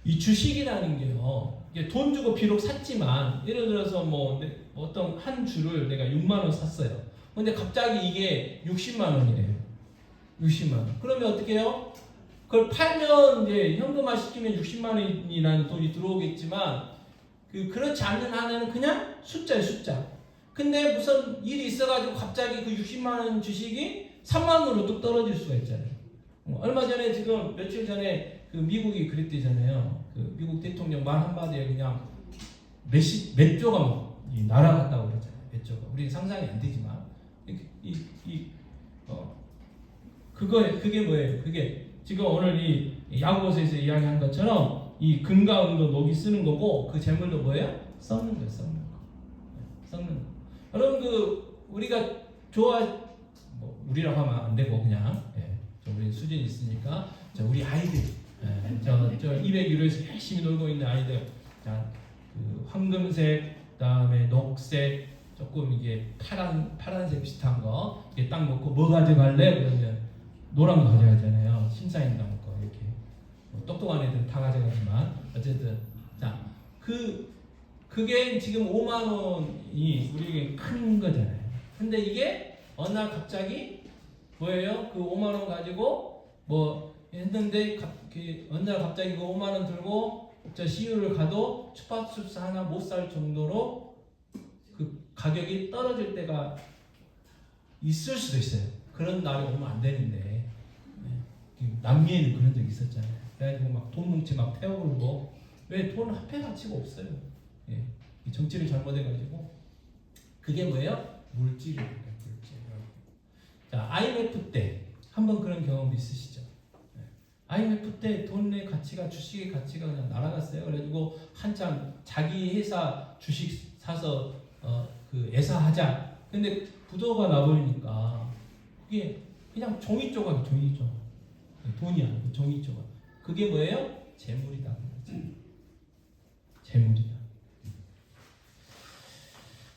이 주식이라는 게요. 이게 돈 주고 비록 샀지만 예를 들어서 뭐 어떤 한 주를 내가 6만 원 샀어요. 근데 갑자기 이게 60만 원이래요. 60만 원. 그러면 어떻게 해요? 그걸 팔면 이제 현금화 시키면 60만 원이라는 돈이 들어오겠지만 그렇지 않는 한에는 그냥 숫자예요, 숫자. 근데 무슨 일이 있어가지고 갑자기 그 60만 원 주식이 3만 원으로 뚝 떨어질 수가 있잖아요. 얼마 전에 지금 며칠 전에 그 미국이 그랬대잖아요. 그 미국 대통령 말 한마디에 그냥 몇 조가 막 날아갔다고 그랬잖아요. 몇 조가. 우리 상상이 안 되지만 그게 뭐예요? 그게 지금 오늘 이 야고보서에서 이야기한 것처럼 이 금과 은도 녹이 쓰는 거고 그 재물도 뭐예요? 썩는 거예요. 썩는 거. 썩는 거. 여러분 우리가 우리라고 하면 안 되고 그냥 우리 수준이 있으니까 우리 아이들 저 201호에서 열심히 놀고 있는 아이들 그 황금색 그다음에 녹색 조금 이게 파란색 비슷한 거 이게 딱 먹고 뭐 가져갈래? 그러면 노란 거 가져가잖아요. 심사인당 거 이렇게 똑똑한 애들은 다 가져가지만 어쨌든 그게 지금 5만 원이 우리에게 큰 거잖아요. 근데 이게 어느 날 갑자기 뭐예요? 그 5만 원 가지고 뭐 했는데 어느 날 갑자기 그 5만 원 들고 저 CU를 가도 추파춥스 하나 못 살 정도로 그 가격이 떨어질 때가 있을 수도 있어요. 그런 날이 오면 안 되는데 남미에는 그런 적이 있었잖아요. 그래가지고 막 돈 뭉치 막 태워버리고 왜 돈 화폐 가치가 없어요. 이 정치를 잘못해가지고 그게 뭐예요? 물질이에요. 물질. 자, IMF 때 한번 그런 경험 있으시죠? IMF 때 돈의 가치가 주식의 가치가 그냥 날아갔어요. 그래가지고 한참 자기 회사 주식 사서 그 애사하자. 근데 부도가 나버리니까 그게 그냥 종이 조각. 돈이 아니고 종이 조각. 그게 뭐예요? 재물이다. 재물이다.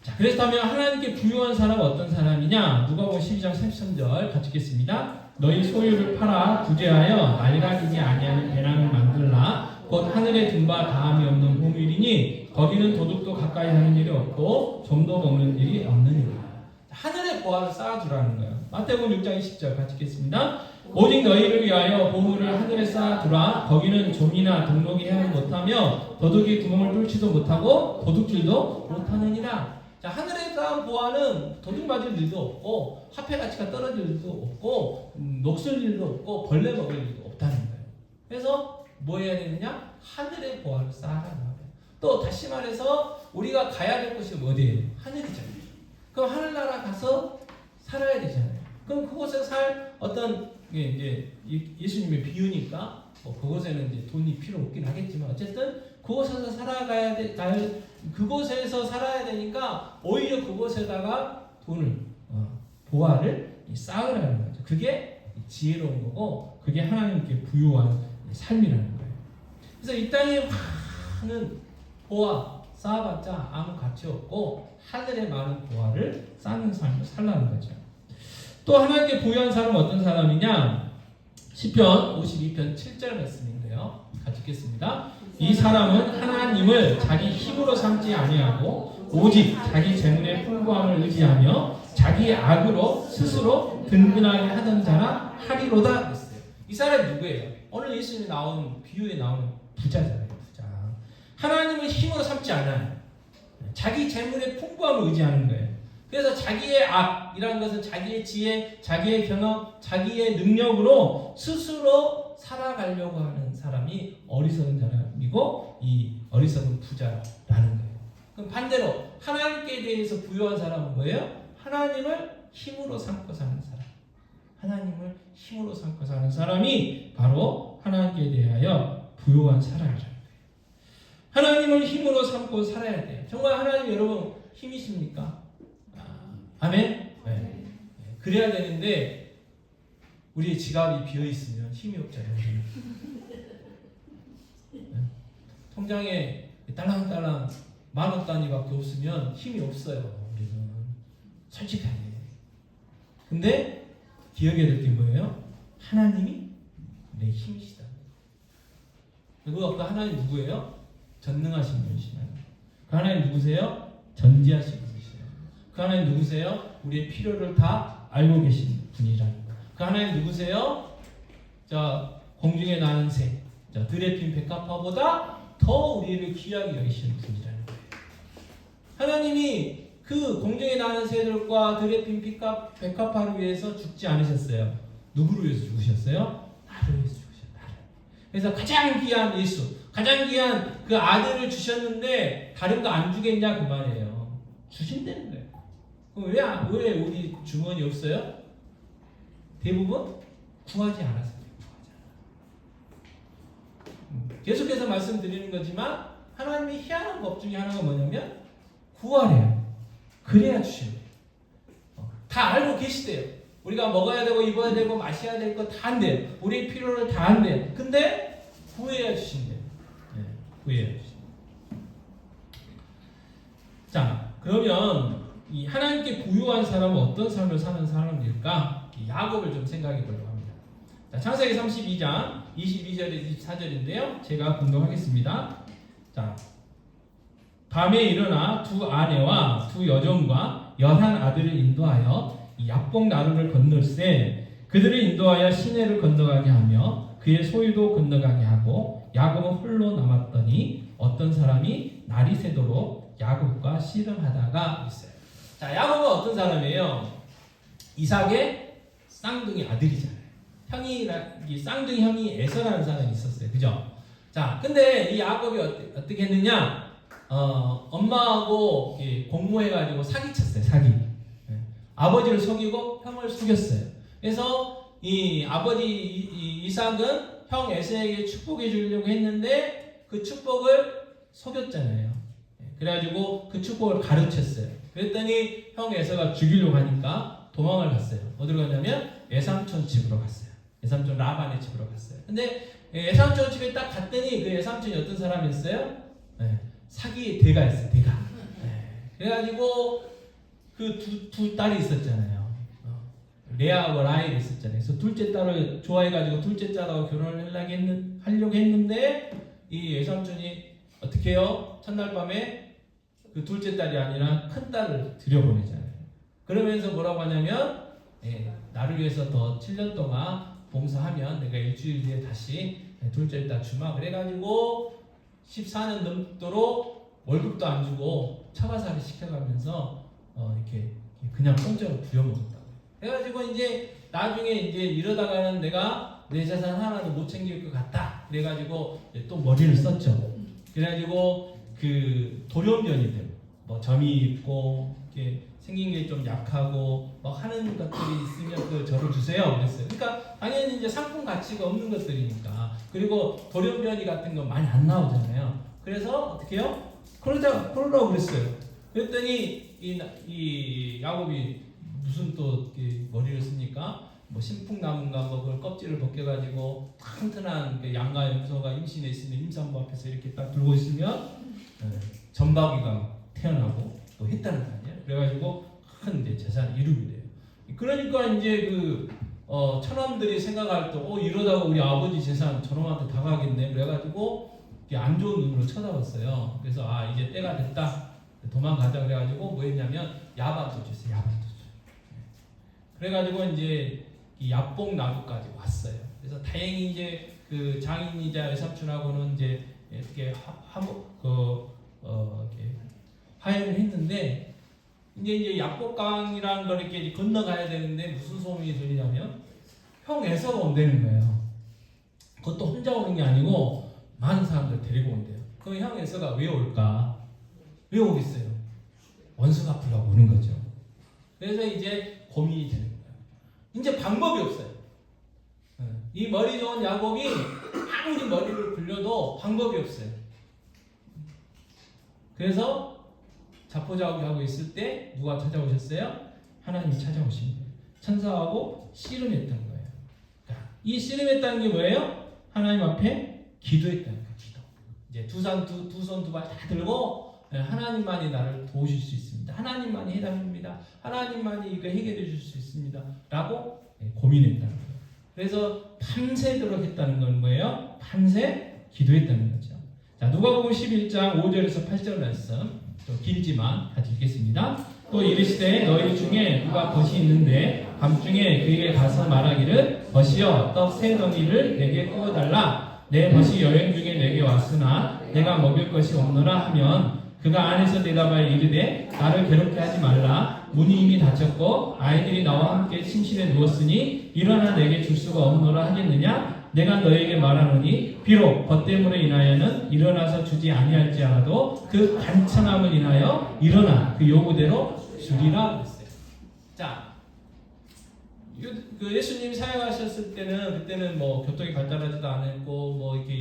자, 그렇다면 하나님께 부유한 사람은 어떤 사람이냐? 누가복음 12장 33절 같이 읽겠습니다. 너희 소유를 팔아 구제하여 날가기지 아니하는 배낭을 만들라. 곧 하늘에 든 바 다함이 없는 보물이니 거기는 도둑도 가까이 하는 일이 없고 좀도 먹는 일이 없느니라. 하늘의 보화를 쌓아두라는 거예요. 마태복음 6장 20절 같이 읽겠습니다. 오직 너희를 위하여 보물을 하늘에 쌓아두라. 거기는 좀이나 등록이 해하지 못하며 도둑이 구멍을 뚫지도 못하고 도둑질도 못하느니라. 자, 하늘에 쌓은 보화는 도둑 맞을 일도 없고 화폐 가치가 떨어질 일도 없고 녹슬 일도 없고 벌레 먹을 일도 없다는 거예요. 그래서 뭐 해야 되느냐? 하늘의 보화를 쌓아라는 거예요. 또 다시 말해서 우리가 가야 될 곳이 어디예요? 하늘이잖아요. 그럼 하늘나라 가서 살아야 되잖아요. 그럼 그곳에 살 어떤 이제 예수님의 비유니까 그곳에는 이제 돈이 필요 없긴 하겠지만 어쨌든 그곳에서 그곳에서 살아야 되니까 오히려 그곳에다가 돈을 보화를 쌓으라는 거죠. 그게 지혜로운 거고 그게 하나님께 부유한 삶이라는 거예요. 그래서 이 땅에 많은 보화 쌓아봤자 아무 가치 없고 하늘에 많은 보화를 쌓는 삶을 살라는 거죠. 또 하나님께 부유한 사람은 어떤 사람이냐? 시편 52편 7절 말씀인데요. 같이 읽겠습니다. 이 사람은 하나님을 자기 힘으로 삼지 아니하고 오직 자기 재물의 풍부함을 의지하며 자기의 악으로 스스로 든든하게 하던 자라 하리로다. 이 사람이 누구예요? 오늘 예수님이 나온 비유에 나오는 부자잖아요. 부자. 하나님은 힘으로 삼지 않아요. 자기 재물의 풍부함을 의지하는 거예요. 그래서 자기의 악이라는 것은 자기의 지혜, 자기의 경험, 자기의 능력으로 스스로 살아가려고 하는 사람이 어리석은 사람이고 이 어리석은 부자라는 거예요. 그럼 반대로 하나님께 대해서 부유한 사람은 뭐예요? 하나님을 힘으로 삼고 사는 사람. 하나님을 힘으로 삼고 사는 사람이 바로 하나님께 대하여 부유한 사람이라는 거예요. 하나님을 힘으로 삼고 살아야 돼요. 정말 하나님 여러분 힘이십니까? 아멘? 네. 그래야 되는데 우리의 지갑이 비어있으면 힘이 없잖아요. 통장에 딸랑딸랑 10,000원 단위밖에 없으면 힘이 없어요. 우리는 솔직하게. 근데 기억해야 될 게 뭐예요? 하나님이 내 힘이시다. 그리고 그 하나님 누구예요? 전능하신 분이시나요? 그 하나님 누구세요? 전지하신 분이시나요? 그 하나님 누구세요? 우리의 필요를 다 알고 계신 분이라는 거예요. 그 하나님 누구세요? 자, 공중에 나는 새, 자, 들에 핀 백합화보다 더 우리를 귀하게 여기시는 분이라는 거예요. 하나님이 그 공중에 나는 새들과 들에 핀 백합화를 위해서 죽지 않으셨어요. 누구를 위해서 죽으셨어요? 나를 위해서 죽으셨어요. 나를. 그래서 가장 귀한 예수, 가장 귀한 그 아들을 주셨는데 다른 거 안 주겠냐 그 말이에요. 주신다는 거예요. 그럼 왜 우리 주머니 없어요? 대부분 구하지 않았어요. 계속해서 말씀드리는 거지만 하나님이 희한한 법 중에 하나가 뭐냐면 구하래요. 그래야 주신대요. 다 알고 계시대요. 우리가 먹어야 되고 입어야 되고 마셔야 될 거 다 한대요. 우리의 필요를 다 한대요. 근데 구해야 주신대요. 네, 구해야 주신대요. 자, 그러면 이 하나님께 부유한 사람은 어떤 삶을 사는 사람일까? 야곱을 좀 생각해 보려고 합니다. 자, 창세기 32장 22절에 24절인데요. 제가 공동하겠습니다. 자, 밤에 일어나 두 아내와 두 여종과 11아들을 인도하여 이 야복 나루를 건널세 그들을 인도하여 시내를 건너가게 하며 그의 소유도 건너가게 하고 야곱은 홀로 남았더니 어떤 사람이 날이 새도록 야곱과 씨름하다가 있어요. 자, 야곱은 어떤 사람이에요? 이삭의 쌍둥이 아들이잖아요. 이 쌍둥이 형이 에서라는 사람이 있었어요. 그죠? 자, 근데 이 야곱이 어떻게 했느냐? 엄마하고 공모해가지고 사기쳤어요. 사기. 네. 아버지를 속이고 형을 속였어요. 그래서 이 아버지 이삭은 형 에서에게 축복해 주려고 했는데 그 축복을 속였잖아요. 네. 그래가지고 그 축복을 가르쳤어요. 그랬더니 형 에서가 죽이려고 하니까 도망을 갔어요. 어디로 갔냐면 외삼촌 집으로 갔어요. 외삼촌 라반의 집으로 갔어요. 근데 외삼촌 집에 딱 갔더니 그 외삼촌이 어떤 사람이었어요? 네. 사기의 대가였어요. 대가. 네. 그래가지고 그 두 딸이 있었잖아요. 레아하고 라헬이 있었잖아요. 그래서 둘째 딸을 좋아해가지고 둘째 딸하고 결혼을 하려고 했는데 이 외삼촌이 어떻게 해요? 첫날 밤에 그 둘째 딸이 아니라 큰 딸을 들여보내잖아요. 그러면서 뭐라고 하냐면 나를 위해서 더 7년 동안 봉사하면 내가 일주일 뒤에 다시 둘째 딸 주마. 그래가지고 14년 넘도록 월급도 안 주고 처가살이 시켜가면서 이렇게 그냥 공짜로 부려먹었다고. 그래가지고 이제 나중에 이제 이러다가는 내가 내 재산 하나도 못 챙길 것 같다. 그래가지고 또 머리를 썼죠. 그래가지고 그 돌연변이 되고 뭐 점이 있고 이렇게 생긴 게 좀 약하고 막 하는 것들이 있으면 그 저를 주세요. 그랬어요. 그러니까 당연히 이제 상품 가치가 없는 것들이니까. 그리고 돌연변이 같은 거 많이 안 나오잖아요. 그래서 어떻게 해요? 그러라고 그랬어요. 그랬더니 이 야곱이 무슨 또 머리를 쓰니까 뭐 신풍나무인가 뭐 그걸 껍질을 벗겨가지고 튼튼한 그 양가 염소가 임신해 있으면 임산부 앞에서 이렇게 딱 들고 있으면 전박이가 태어나고 또 했다는 거 아니에요? 그래가지고 큰 이제 재산을 이루게 돼요. 그러니까 이제 그 천함들이 생각할 때 이러다가 우리 아버지 재산 저놈한테 다 가겠네. 그래가지고 안 좋은 눈으로 쳐다봤어요. 그래서 이제 때가 됐다. 도망가자 그래가지고 뭐 했냐면 야반도 줬어요. 야반도 줘. 그래가지고 이제 이 야복 나루까지 왔어요. 그래서 다행히 이제 그 장인이자 외삼촌하고는 이제 이렇게 이렇게 화해를 했는데 이제 약복강이라는 걸 이렇게 건너가야 되는데 무슨 소문이 들리냐면 형 애서가 온다는 거예요. 그것도 혼자 오는 게 아니고 많은 사람들 데리고 온대요. 그럼 형 애서가 왜 올까? 왜 오겠어요? 원수 갚으려고 오는 거죠. 그래서 이제 고민이 되는 거예요. 이제 방법이 없어요. 이 머리 좋은 야곱이 아무리 머리를 굴려도 방법이 없어요. 그래서 자포자기하고 있을 때 누가 찾아오셨어요? 하나님이 찾아오신 거예요. 천사하고 씨름했던 거예요. 이 씨름했다는 게 뭐예요? 하나님 앞에 기도했다는 거예요. 기도. 이제 두 손 두 발 다 들고 하나님만이 나를 도우실 수 있습니다. 하나님만이 해답입니다. 하나님만이 이거 해결해 줄 수 있습니다. 라고 고민했다는 거예요. 그래서 밤새도록 했다는 건 뭐예요? 밤새 기도했다는 거죠. 자, 누가복음 11장 5절에서 8절 말씀 좀 길지만 같이 읽겠습니다. 또 이르시되 너희 중에 누가 벗이 있는데 밤중에 그에게 가서 말하기를 벗이여 떡 세 덩이를 내게 구워달라. 내 벗이 여행 중에 내게 왔으나 내가 먹일 것이 없노라 하면 그가 안에서 대답하여 이르되 나를 괴롭게 하지 말라. 문이 이미 닫혔고 아이들이 나와 함께 침실에 누웠으니 일어나 내게 줄 수가 없노라 하겠느냐? 내가 너에게 말하노니 비록 벗 때문에 인하여는 일어나서 주지 아니할지라도 그 간청함을 인하여 일어나 그 요구대로 주리라 그랬어요. 자, 그 예수님이 사역하셨을 때는 그때는 뭐 교통이 발달하지도 않았고 뭐 이렇게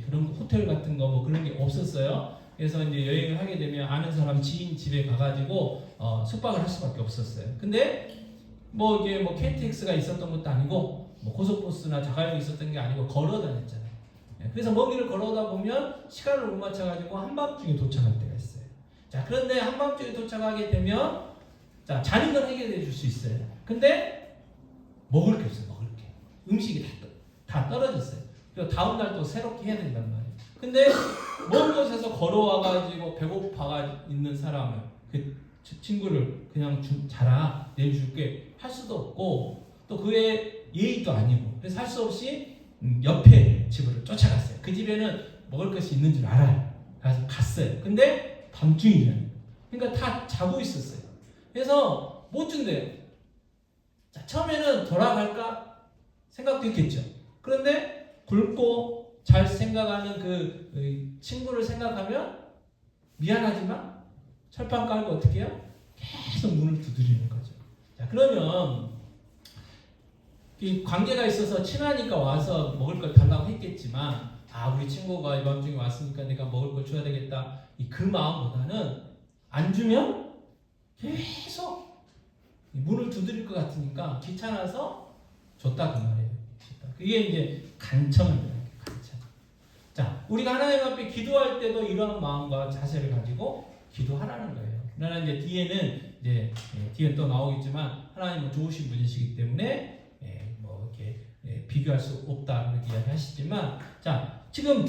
그런 호텔 같은 거 뭐 그런 게 없었어요. 그래서 이제 여행을 하게 되면 아는 사람 지인 집에 가가지고 숙박을 할 수밖에 없었어요. 근데 뭐 이게 뭐 KTX가 있었던 것도 아니고 뭐 고속버스나 자가용이 있었던 게 아니고 걸어 다녔잖아요. 그래서 먼 길을 걸어다 보면 시간을 못 맞춰가지고 한밤중에 도착할 때가 있어요. 자, 그런데 한밤중에 도착하게 되면 자, 자는 건 해결해 줄 수 있어요. 근데 먹을 게 없어요. 먹을 게. 음식이 다 떨어졌어요. 그리고 다음 날 또 새롭게 해야 된단 말이에요. 근데 먼 곳에서 걸어와가지고 배고파가 있는 사람을 그 친구를 그냥 자라 내줄게 할 수도 없고 또 그의 예의도 아니고 그래서 할 수 없이 옆에 집으로 쫓아갔어요. 그 집에는 먹을 것이 있는 줄 알아요. 그래서 갔어요. 근데 밤중이잖아요. 그러니까 다 자고 있었어요. 그래서 못 준대요. 자, 처음에는 돌아갈까 생각도 했겠죠. 그런데 굵고 잘 생각하는 그 친구를 생각하면 미안하지만 철판 깔고 어떻게 해요? 계속 문을 두드리는 거죠. 자, 그러면 이 관계가 있어서 친하니까 와서 먹을 걸 달라고 했겠지만 우리 친구가 이 밤중에 왔으니까 내가 먹을 걸 줘야 되겠다 그 마음보다는 안 주면 계속 문을 두드릴 것 같으니까 귀찮아서 줬다 그 말이에요. 줬다. 그게 이제 간청입니다. 간청. 자, 우리가 하나님 앞에 기도할 때도 이러한 마음과 자세를 가지고 기도하라는 거예요. 그러나 이제 뒤에는 또 나오겠지만 하나님은 좋으신 분이시기 때문에 뭐 이렇게 비교할 수 없다 이렇게 이야기하시지만 자, 지금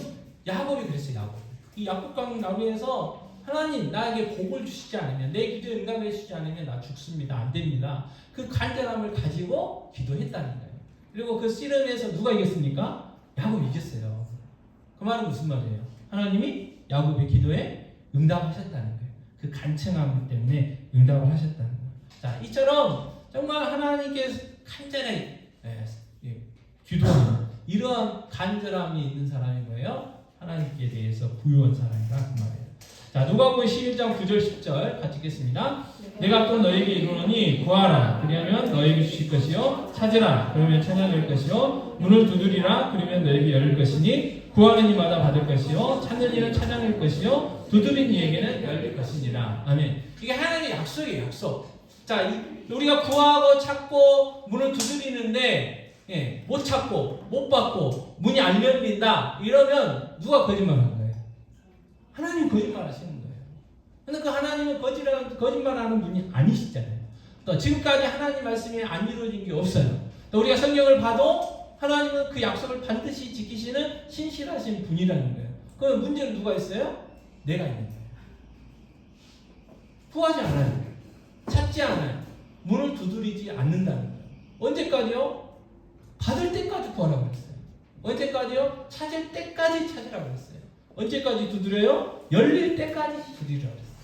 야곱이 그랬어요. 야곱. 이 야곱강 나루에서 하나님 나에게 복을 주시지 않으면 내 기도에 응답해 주시지 않으면 나 죽습니다. 안 됩니다. 그 간절함을 가지고 기도했다는 거예요. 그리고 그 씨름에서 누가 이겼습니까? 야곱이 이겼어요. 그 말은 무슨 말이에요? 하나님이 야곱의 기도에 응답하셨다는 거예요. 그 간청함 때문에 응답을 하셨다는 거예요. 자, 이처럼 정말 하나님께 간절하게 기도하는 이러한 간절함이 있는 사람이 뭐예요? 하나님께 대해서 부유한 사람이라 그 말이에요. 자, 누가복음 11장 9절 10절 같이 읽겠습니다. 내가 또 너에게 이르노니 구하라 그러면 너에게 주실 것이요 찾으라 그러면 찾아낼 것이요 문을 두드리라 그러면 너에게 열릴 것이니 구하는 이마다 받을 것이요 찾는 이는 찾아낼 것이요 두드린 이에게는 열릴 것이니라. 아멘. 이게 하나님의 약속이에요. 약속. 자, 우리가 구하고 찾고 문을 두드리는데 못 찾고 못 받고 문이 안 열린다 이러면 누가 거짓말하는 거예요? 하나님 거짓말하시는 거예요. 근데 그 하나님은 거짓말하는 분이 아니시잖아요. 또 지금까지 하나님 말씀이 안 이루어진 게 없어요. 또 우리가 성경을 봐도 하나님은 그 약속을 반드시 지키시는 신실하신 분이라는 거예요. 그럼 문제는 누가 있어요? 내가 있는 거예요. 구하지 않아요. 찾지 않아요. 문을 두드리지 않는다는 거예요. 언제까지요? 받을 때까지 구하라고 했어요. 언제까지요? 찾을 때까지 찾으라고 그랬어요. 언제까지 두드려요? 열릴 때까지 두드리라고 그랬어요.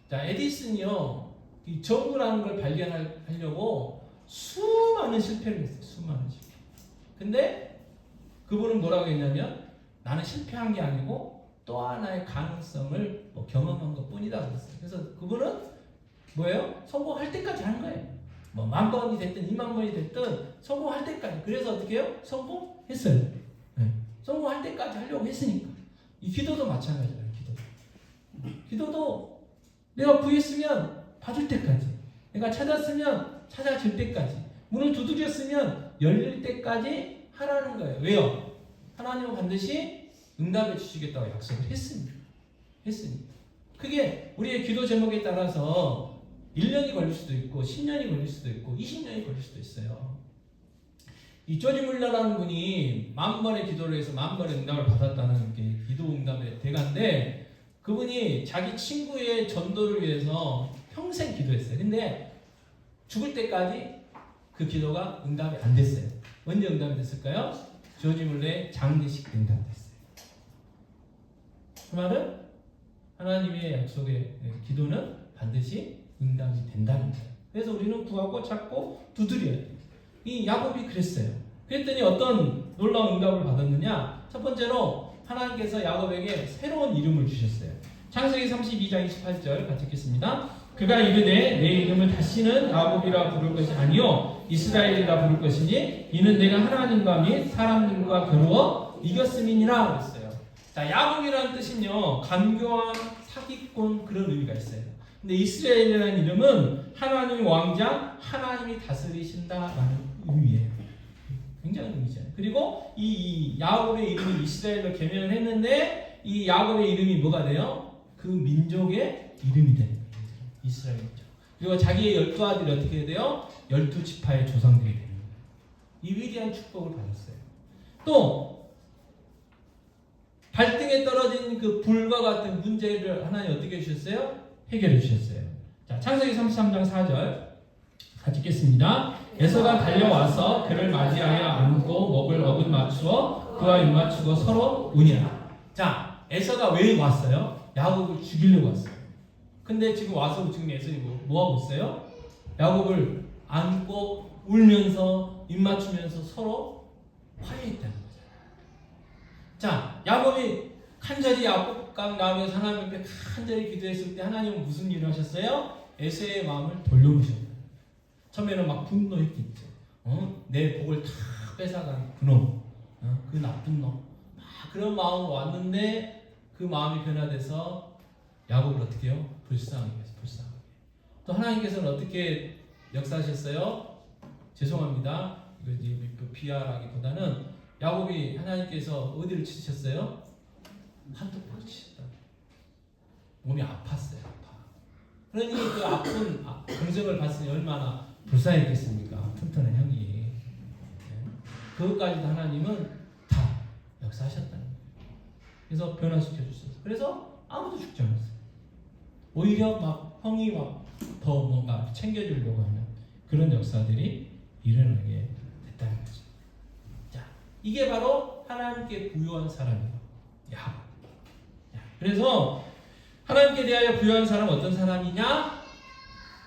자, 에디슨이요, 이 전구라는 걸 발견하려고 수많은 실패를 했어요. 수많은 실패. 근데 그분은 뭐라고 했냐면, 나는 실패한 게 아니고 또 하나의 가능성을 경험한 것 뿐이다 그랬어요. 그래서 그분은 뭐예요? 성공할 때까지 하는 거예요. 뭐 10,000번이 됐든 20,000번이 됐든 성공할 때까지. 그래서 어떻게 해요? 성공했어요. 네. 성공할 때까지 하려고 했으니까. 이 기도도 마찬가지예요. 기도도 내가 구했으면 받을 때까지, 내가 찾았으면 찾아질 때까지, 문을 두드렸으면 열릴 때까지 하라는 거예요. 왜요? 하나님은 반드시 응답해 주시겠다고 약속을 했으니까. 그게 우리의 기도 제목에 따라서 1년이 걸릴 수도 있고 10년이 걸릴 수도 있고 20년이 걸릴 수도 있어요. 이 조지 물러라는 분이 10,000번의 기도를 해서 10,000번의 응답을 받았다는 게 기도 응답의 대가인데, 그분이 자기 친구의 전도를 위해서 평생 기도했어요. 근데 죽을 때까지 그 기도가 응답이 안 됐어요. 언제 응답이 됐을까요? 조지 물러의 장례식 응답됐어요. 그 말은 하나님의 약속의 기도는 반드시 응답이 된다는 거예요. 그래서 우리는 구하고 찾고 두드려야 돼요. 이 야곱이 그랬어요. 그랬더니 어떤 놀라운 응답을 받았느냐? 첫 번째로 하나님께서 야곱에게 새로운 이름을 주셨어요. 창세기 32장 28절 같이 읽겠습니다. 그가 이르되 내 이름을 다시는 야곱이라 부를 것이 아니요 이스라엘이라 부를 것이니 이는 내가 하나님과 및 사람들과 겨루어 이겼음이니라 그랬어요. 자, 야곱이라는 뜻은요, 간교한 사기꾼 그런 의미가 있어요. 근데 이스라엘이라는 이름은 하나님의 왕자, 하나님이 다스리신다라는 의미예요. 굉장히 의미잖아요. 그리고 이 야곱의 이름이 이스라엘로 개명을 했는데, 이 야곱의 이름이 뭐가 돼요? 그 민족의 이름이 돼요. 이스라엘 민족. 그리고 자기의 12아들이 어떻게 돼요? 12지파의 조상들이 돼요. 이 위대한 축복을 받았어요. 또 발등에 떨어진 그 불과 같은 문제를 하나님 어떻게 해주셨어요? 해결해 주셨어요. 자, 창세기 33장 4절 같이 읽겠습니다. 에서가 달려와서 그를 맞이하여 안고 목을 어긋 맞추어 그와 입 맞추고 서로 우니라. 자, 에서가 왜 왔어요? 야곱을 죽이려고 왔어요. 근데 지금 와서 지금 에서이 뭐 하고 있어요? 야곱을 안고 울면서 입 맞추면서 서로 화해했다는 거죠. 자, 야곱이 간절히 야곱강 나오면서 하나님 앞에 간절히 기도했을 때 하나님은 무슨 일을 하셨어요? 에서의 마음을 돌려놓으셨어요. 처음에는 막 분노했겠죠. 내 복을 다 뺏어간 그놈, 그 나쁜 놈, 막 그런 마음으로 왔는데 그 마음이 변화돼서 야곱을 어떻게 해요? 불쌍하게 해서 불쌍하게. 또 하나님께서는 어떻게 역사하셨어요? 죄송합니다. 이거 이제 비하라기보다는 야곱이 하나님께서 어디를 치셨어요? 한턱 치셨다. 몸이 아팠어요. 아파. 그러니 그 아픈 동생을 봤으니 얼마나 불쌍했겠습니까? 튼튼한 형이. 네. 그것까지도 하나님은 다 역사하셨다는 거예요. 그래서 변화시켜 주셨어요. 그래서 아무도 죽지 않았어요. 오히려 막 형이 막 더 뭔가 챙겨주려고 하는 그런 역사들이 일어나게 됐다는 거죠. 자, 이게 바로 하나님께 부유한 사람이에요. 야곱. 그래서 하나님께 대하여 부유한 사람은 어떤 사람이냐?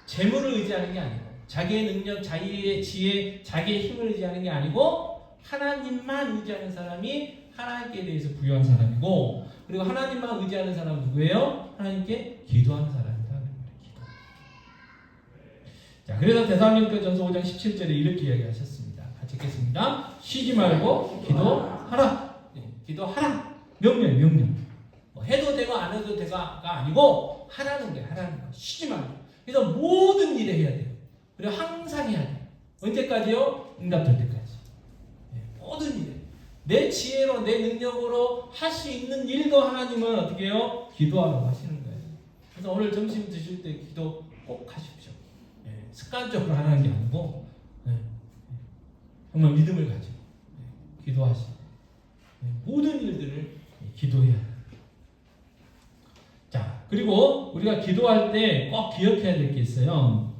재물을 의지하는 게 아니고, 자기의 능력, 자기의 지혜, 자기의 힘을 의지하는 게 아니고 하나님만 의지하는 사람이 하나님께 대해서 부유한 사람이고, 그리고 하나님만 의지하는 사람은 누구예요? 하나님께 기도하는 사람이다. 기도. 자, 그래서 데살로니가전서 5장 17절에 이렇게 이야기하셨습니다. 같이 읽겠습니다. 쉬지 말고 기도하라. 네, 기도하라. 명령. 뭐 해도 되고 안 해도 되고가 아니고 하라는 거예요. 하라는 거. 쉬지 말고. 그래서 모든 일에 해야 돼요. 그리고 항상 해야 돼요. 언제까지요? 응답될 때까지. 네, 모든 일에. 내 지혜로, 내 능력으로 할 수 있는 일도 하나님은 어떻게 해요? 기도하라고 하시는 거예요. 그래서 오늘 점심 드실 때 기도 꼭 하십시오. 네, 습관적으로 하는 게 아니고, 네, 정말 믿음을 가지고 기도하시고, 모든 일들을 기도해야 돼요. 자, 그리고 우리가 기도할 때 꼭 기억해야 될 게 있어요.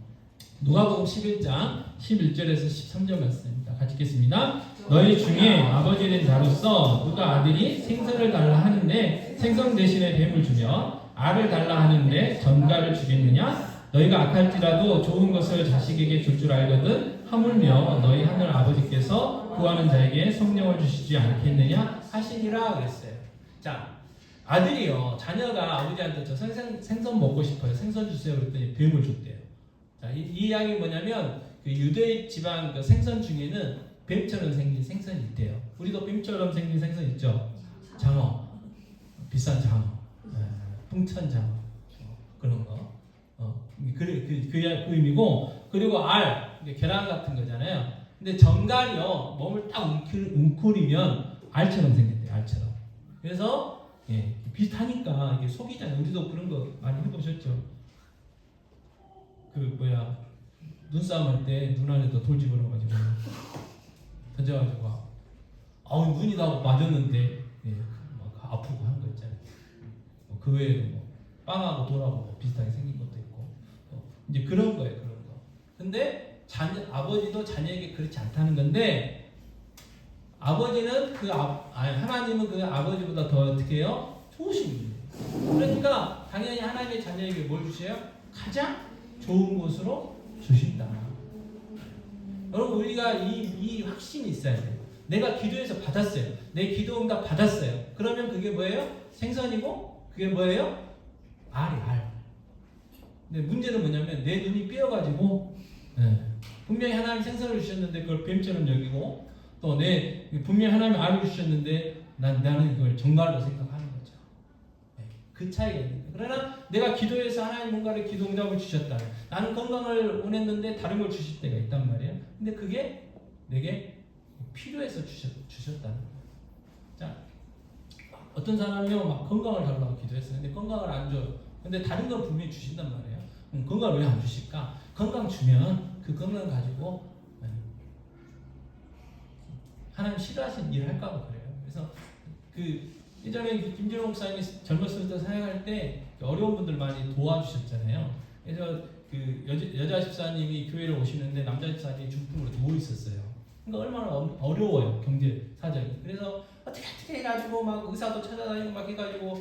누가복음 11장 11절에서 13절 말씀입니다. 같이 읽겠습니다. 너희 중에 아버지 된 자로서 누가 아들이 생선을 달라 하는데 생선 대신에 뱀을 주며 알을 달라 하는데 전갈을 주겠느냐? 너희가 악할지라도 좋은 것을 자식에게 줄 줄 알거든 하물며 너희 하늘 아버지께서 구하는 자에게 성령을 주시지 않겠느냐 하시니라 그랬어요. 자, 아들이요, 자녀가 아버지한테 저 생선 먹고 싶어요, 생선 주세요 그랬더니 뱀을 줬대요. 자, 이 이야기 뭐냐면 그 유대 지방 그 생선 중에는 뱀처럼 생긴 생선이 있대요. 우리도 뱀처럼 생긴 생선 있죠. 장어, 비싼 장어, 풍천 장어, 그런 거. 그 의미고, 그리고 알, 계란 같은 거잖아요. 근데 정갈이요, 몸을 딱 웅크리면 알처럼 생겼대요, 알처럼. 그래서 비슷하니까 이게 속이잖아요. 우리도 그런 거 많이 해보셨죠? 눈싸움 할 때 눈 안에다 돌 집어넣어가지고 던져가지고 눈이 다 맞았는데 막 아프고 한 거 있잖아요. 그 외에도 빵하고 돌하고 비슷하게 생긴 것도 있고 이제 그런 거예요, 그런 거. 근데 아버지도 자녀에게 그렇지 않다는 건데, 아버지는 하나님은 그 아버지보다 더 어떻게 해요? 좋으신 분이에요. 그러니까 당연히 하나님의 자녀에게 뭘 주세요? 가장 좋은 곳으로 주신다. 여러분, 우리가 이 확신이 있어야 돼요. 내가 기도해서 받았어요. 내 기도 응답 받았어요. 그러면 그게 뭐예요? 생선이고, 그게 뭐예요? 알. 근데 문제는 뭐냐면 내 눈이 삐어가지고 분명히 하나님 생선을 주셨는데 그걸 뱀처럼 여기고, 또 분명히 하나님 알을 주셨는데 나는 이걸 정갈로 생각하는 거죠. 그 차이가 있는 거예요. 그러나 내가 기도해서 하나님 뭔가를 기도 응답을 주셨다. 나는 건강을 원했는데 다른 걸 주실 때가 있단 말이에요. 근데 그게 내게 필요해서 주셨다는 거예요. 자, 어떤 사람이요 막 건강을 달라고 기도했어요. 근데 건강을 안 줘요. 근데 다른 건 분명히 주신단 말이에요. 건강을 왜 안 주실까? 건강 주면 그 건강 가지고 하나님 싫어하시는 일을 할까 봐 그래요. 그래서 예전에 김재롱 목사님이 젊었을 때 사역할 때 어려운 분들 많이 도와주셨잖아요. 그래서 여자 집사님이 교회를 오시는데 남자 집사님이 중풍으로 누워 있었어요. 그러니까 얼마나 어려워요, 경제 사정이. 그래서 어떻게 해가지고 막 의사도 찾아다니고 막 해가지고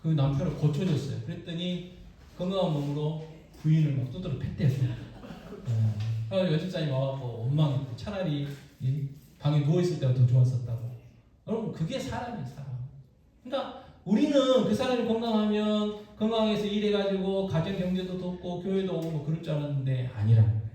그 남편을 고쳐줬어요. 그랬더니 건강한 몸으로 부인을 막 두드러 팼대요. 여집사님이 와갖고 원망했고, 차라리 방에 누워있을 때가 더 좋았었다고. 여러분, 그게 사람이에요, 사람. 그러니까 우리는 그 사람이 건강하면 건강해서 일해가지고 가정 경제도 돕고 교회도 오고 그럴 줄 알았는데 아니라는 거예요.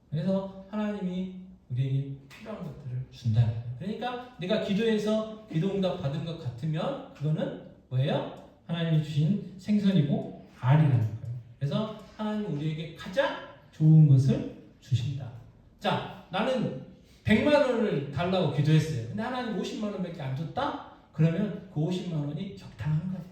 그래서 하나님이 우리에게 필요한 것들을 준다는 거예요. 그러니까 내가 기도해서 기도 응답 받은 것 같으면 그거는 뭐예요? 하나님이 주신 생선이고 알이라는 거예요. 그래서 하나님은 우리에게 가장 좋은 것을 주신다. 자, 나는 100만 원을 달라고 기도했어요. 근데 하나님 50만 원밖에 안 줬다? 그러면 그 50만 원이 적당한 거예요.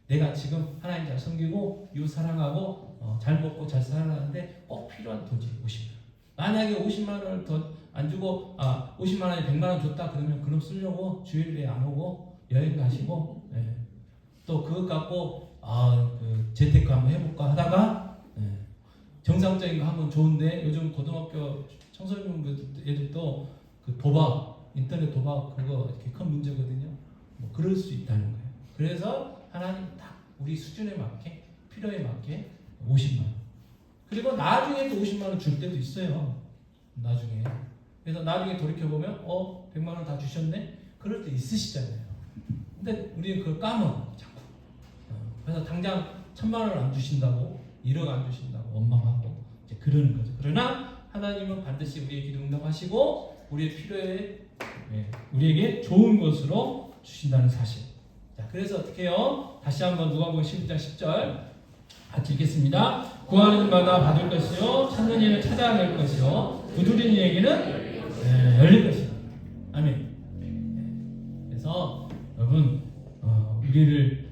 내가 지금 하나님 잘 섬기고 이웃 사랑하고 잘 먹고 잘 살아가는데 꼭 필요한 돈이 50만 원. 만약에 50만 원을 더 안 주고 50만 원에 100만 원 줬다 그러면 그럼 쓰려고 주일에 안 오고 여행 가시고 또 그것 갖고 재테크 한번 해볼까 하다가 정상적인 거 하면 좋은데 요즘 고등학교 청소년 애들도 그 도박, 인터넷 도박 그거 이렇게 큰 문제거든요. 그럴 수 있다는 거예요. 그래서 하나님 딱 우리 수준에 맞게 필요에 맞게 50만 원. 그리고 나중에 또 50만 원 줄 때도 있어요. 나중에. 그래서 나중에 돌이켜보면 100만 원 다 주셨네? 그럴 때 있으시잖아요. 근데 우리는 그걸 까먹어 자꾸. 그래서 당장 1000만 원을 안 주신다고 1억 안 주신다고 원망하고 이제 그러는 거죠. 그러나 하나님은 반드시 우리의 기도 응답하시고 우리의 필요에 우리에게 좋은 것으로 주신다는 사실. 자, 그래서 어떻게 해요? 다시 한번 누가복음 11장 10절 같이 읽겠습니다. 구하는 이마다 받을 것이요 찾는 이는 찾아낼 것이요 두드리는 이에게는 열릴 것이다. 아멘. 그래서 여러분 우리를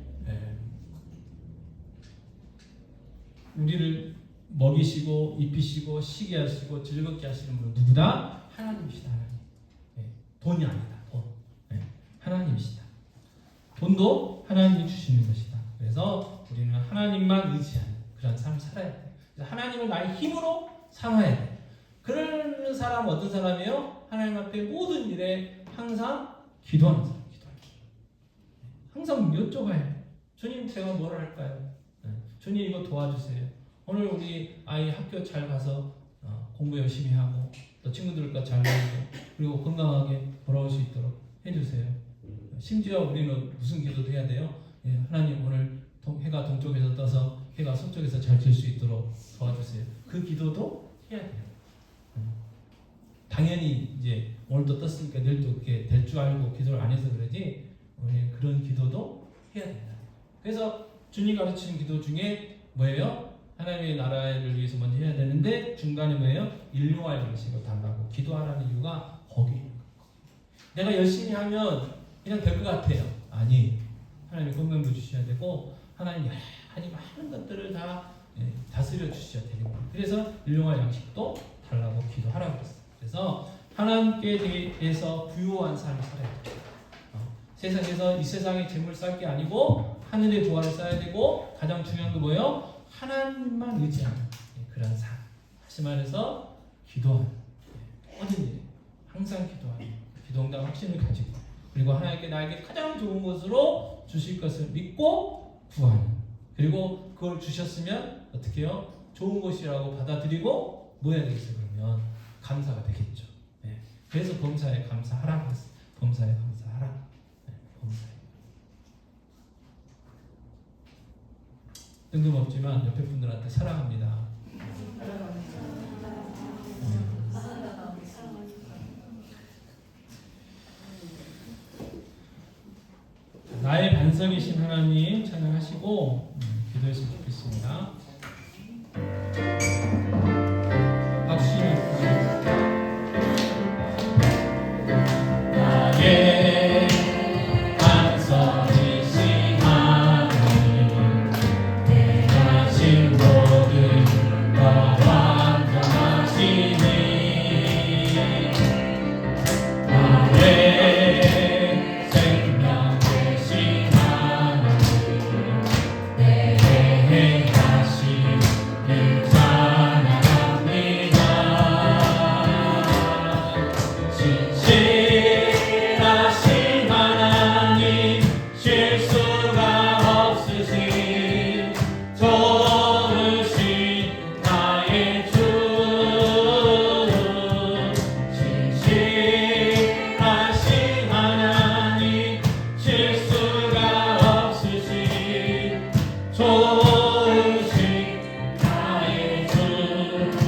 먹이시고 입히시고 쉬게 하시고 즐겁게 하시는 분은 누구다? 하나님이시다. 하나님. 돈이 아니다. 돈. 하나님이시다. 돈도 하나님이 주시는 것이다. 그래서 우리는 하나님만 의지하는 그런 삶을 살아야 돼. 하나님을 나의 힘으로 삼아야 돼. 그런 사람은 어떤 사람이에요? 하나님 앞에 모든 일에 항상 기도하는 사람. 항상 여쭤봐요. 주님 제가 뭘 할까요? 주님 이거 도와주세요. 오늘 우리 아이 학교 잘 가서 공부 열심히 하고 또 친구들과 잘 놀고 그리고 건강하게 돌아올 수 있도록 해주세요. 심지어 우리는 무슨 기도도 해야 돼요? 하나님 오늘 해가 동쪽에서 떠서 해가 서쪽에서 잘 질 수 있도록 도와주세요. 그 기도도 해야 돼요. 당연히 이제 오늘도 떴으니까 내일도 그렇게 될 줄 알고 기도를 안 해서 그러지 그런 기도도 해야 된다. 그래서 주님 가르치는 기도 중에 뭐예요? 하나님의 나라를 위해서 먼저 해야 되는데 중간에 뭐예요? 일용할 양식을 달라고 기도하라는 이유가 거기 있는 거예요. 내가 열심히 하면 그냥 될 것 같아요. 아니, 하나님이 건강도 주셔야 되고 하나님 여러 가지 많은 것들을 다 다스려 주셔야 되는 거예요. 그래서 일용할 양식도 달라고 기도하라고 그랬어요. 그래서 하나님께 대해서 부유한 삶을 살아야 돼요. 세상에서 이 세상의 재물 쌓을 게 아니고 하늘의 조화를 쌓아야 되고 가장 중요한 거 뭐예요? 하나님만 의지하는 그런 삶. 다시 말해서 기도하는 모든 일 항상 기도하는 기도응답 확신을 가지고 그리고 하나님께 나에게 가장 좋은 것으로 주실 것을 믿고 구하는 그리고 그걸 주셨으면 어떻게 해요? 좋은 것이라고 받아들이고 뭐 해야 되겠어요? 그러면 감사가 되겠죠. 그래서 범사에 감사하라고 했어요. 범사에 감사하라. 뜬금없지만 옆에 분들한테 사랑합니다. 나의 반석이신 하나님 찬양하시고 기도했으면 좋겠습니다. 박수 나의 반석이신 하나님 내가 진 모든 것 완전하시니 나의 생명 되신 하나님 내게 행하시는 찬양합니다. 진실하신 하나님 실수가 없으신 좋으신 나의 주 진실하신 하나님 실수가 없으신 좋으신 나의 주.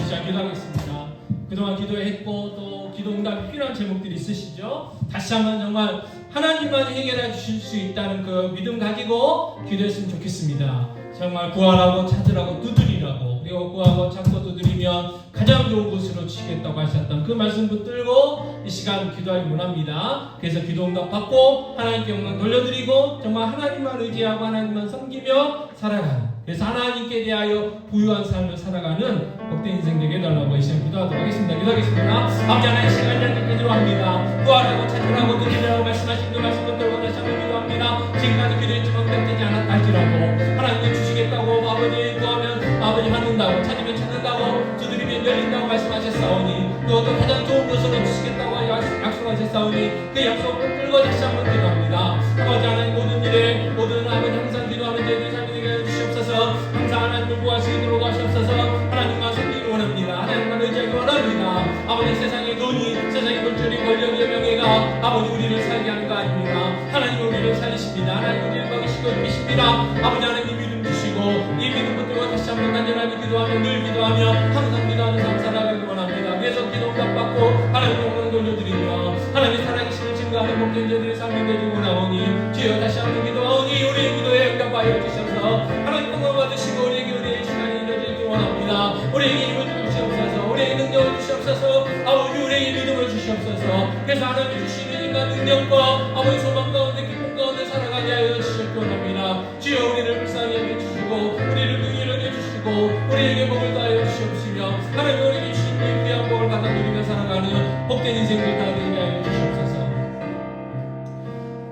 자, 기도하겠습니다. 그동안 기도했고 또 기도응답이 필요한 제목들이 있으시죠? 다시 한번 정말 하나님만 해결해 주실 수 있다는 그 믿음 가지고 기도했으면 좋겠습니다. 정말 구하라고 찾으라고 두드리라고 그리고 구하고 찾고 두드리면 가장 좋은 곳으로 주시겠다고 하셨던 그 말씀 붙들고 이 시간 기도하기 원합니다. 그래서 기도응답 받고 하나님께 영광 돌려드리고 정말 하나님만 의지하고 하나님만 섬기며 살아가는 그래서 하나님께 대하여 부유한 삶을 살아가는 복된 인생 되게 해달라고 이 시간 기도하도록 하겠습니다. 기도하겠습니다. 아버지 하나님 시간 잔뜩 기도합니다. 구하라고 찾으라고 두드리라고 말씀하신 그 말씀 붙들고 다시 한번 기도합니다. 지금까지 기도했지만 응답되지 않았다 할지라도 하나님께 주시겠다고 아버지 구하면 아버지 받는다고 찾으면 찾는다고 두드리면 열린다고 말씀하셨사오니 그것도 가장 좋은 것으로 주시겠다고 약속하셨사오니 그 약속 붙들고 다시 한번 기도합니다. 아버지 하나님 모든 일에 모든 아버지 항상 기도하는 저희들 삶이 되게 해주시옵소서. 항상 하나님을 구하시도록 하시옵소서. 하나님만 섬기기 원합니다. 하나님만 의지하기 원합니다. 아버지 세상의 돈이 세상의 물질이 권력의 명예가 아버지 우리를 살게 하는 거 아닙니까? 하나님 우리를 살리십니다. 하나님 우리를 먹이시고 입히십니다. 아버지 하나님 믿음 주시고 이 믿음 붙들고 다시 한번 간절하게 기도하며 늘 기도하며 항상 기도하는 삶 살아가기 원합니다. 그래서 기도 응답받고 하나님 영광 돌려드리며 하나님 살아계심을 증거하는 복된 자들의 삶이 되기 원하오니 주여 다시 한번 기도하오니 우리의 기도에 응답하여 주셔서 하나님 영광 받으시고 우리의 시간이 이루어지기 원합니다. 우리에게 힘을 주시옵소서. 우리에게 능력을 주시옵소서. 아버지 우리에게 믿음을 주시옵소서. 그래서 하나님 주시는 인간 능력과 아버지 소망 가운데 기쁨 가운데 살아가게 하여 주시기 원합니다. 주여 우리를 불쌍히 여겨주시고 우리를 긍휼히 여겨주시고 우리에게 복을 다하여 주시옵시며 하나님 우리에게 주신 이 귀한 복을 받아 누리며 살아가는 복된 인생들 다 되게 하여 주시옵소서.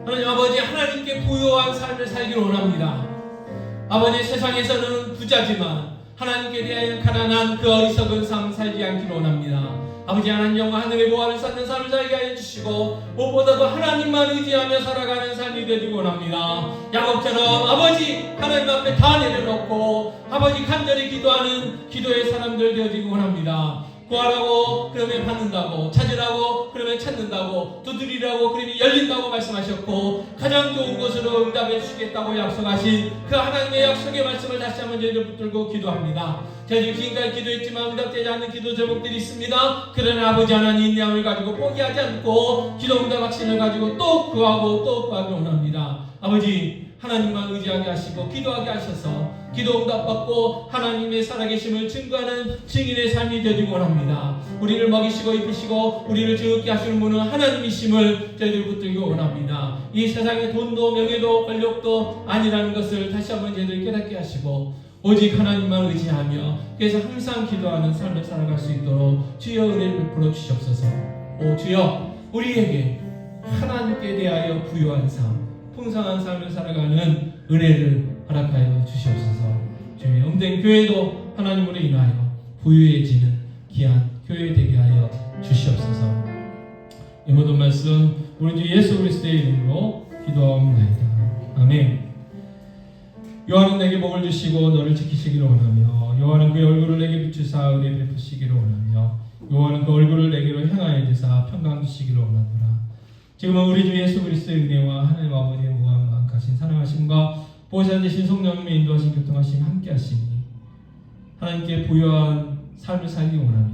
하나님 아버지 하나님께 부유한 삶을 살기를 원합니다. 아버지 세상에서는 부자지만 하나님께 대하여 가난한 그 어리석은 삶 살지 않기를 원합니다. 아버지 하나님 영광 하늘의 보화를 쌓는 삶을 살게 하여 주시고 무엇보다도 하나님만 의지하며 살아가는 삶이 되기를 원합니다. 야곱처럼 아버지 하나님 앞에 다 내려놓고 아버지 간절히 기도하는 기도의 사람들 되어지기 원합니다. 구하라고 그러면 받는다고, 찾으라고 그러면 찾는다고, 두드리라고 그러면 열린다고 말씀하셨고 가장 좋은 것으로 응답해 주시겠다고 약속하신 그 하나님의 약속의 말씀을 다시 한번 저희들 붙들고 기도합니다. 저희들 지금까지 기도했지만 응답되지 않는 기도 제목들이 있습니다. 그러나 아버지 하나님 인내함을 가지고 포기하지 않고 기도 응답 확신을 가지고 또 구하고 또 구하기 원합니다. 아버지 하나님만 의지하게 하시고 기도하게 하셔서 기도 응답받고 하나님의 살아계심을 증거하는 증인의 삶이 되기 원합니다. 우리를 먹이시고 입히시고 우리를 즐겁게 하시는 분은 하나님이심을 저희들 붙들기 원합니다. 이 세상의 돈도 명예도 권력도 아니라는 것을 다시 한번 저희들 깨닫게 하시고 오직 하나님만 의지하며 그래서 항상 기도하는 삶을 살아갈 수 있도록 주여 은혜를 베풀어 주시옵소서. 오 주여 우리에게 하나님께 대하여 부유한 삶 풍성한 삶을 살아가는 은혜를 허락하여 주시옵소서. 주의 영된 교회도 하나님으로 인하여 부유해지는 귀한 교회 되게 하여 주시옵소서. 이 모든 말씀 우리 주 예수 그리스도의 이름으로 기도하옵나이다. 아멘. 여호와는 내게 복을 주시고 너를 지키시기를 원하며 여호와는 그 얼굴을 내게 비추사 은혜 베푸시기를 원하며 여호와는 그 얼굴을 내게로 향하여 드사 평강 주시기를 원하노라. 지금은 우리 주 예수 그리스도의 은혜와 하나님 아버지의 무한한 가신 사랑하심과 보호자 되신 성령님의 인도하심 교통하심 함께하시니 하나님께 부유한 삶을 살기 원하며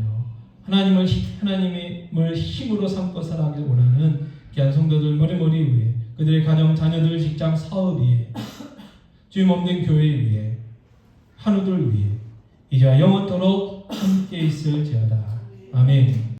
하나님을 힘으로 삼고 살아가길 원하는 귀한 성도들 머리머리 위에 그들의 가정 자녀들 직장 사업 위에 주님 없는 교회 위에 한우들 위에 이제와 영원토록 함께 있을지어다. 아멘.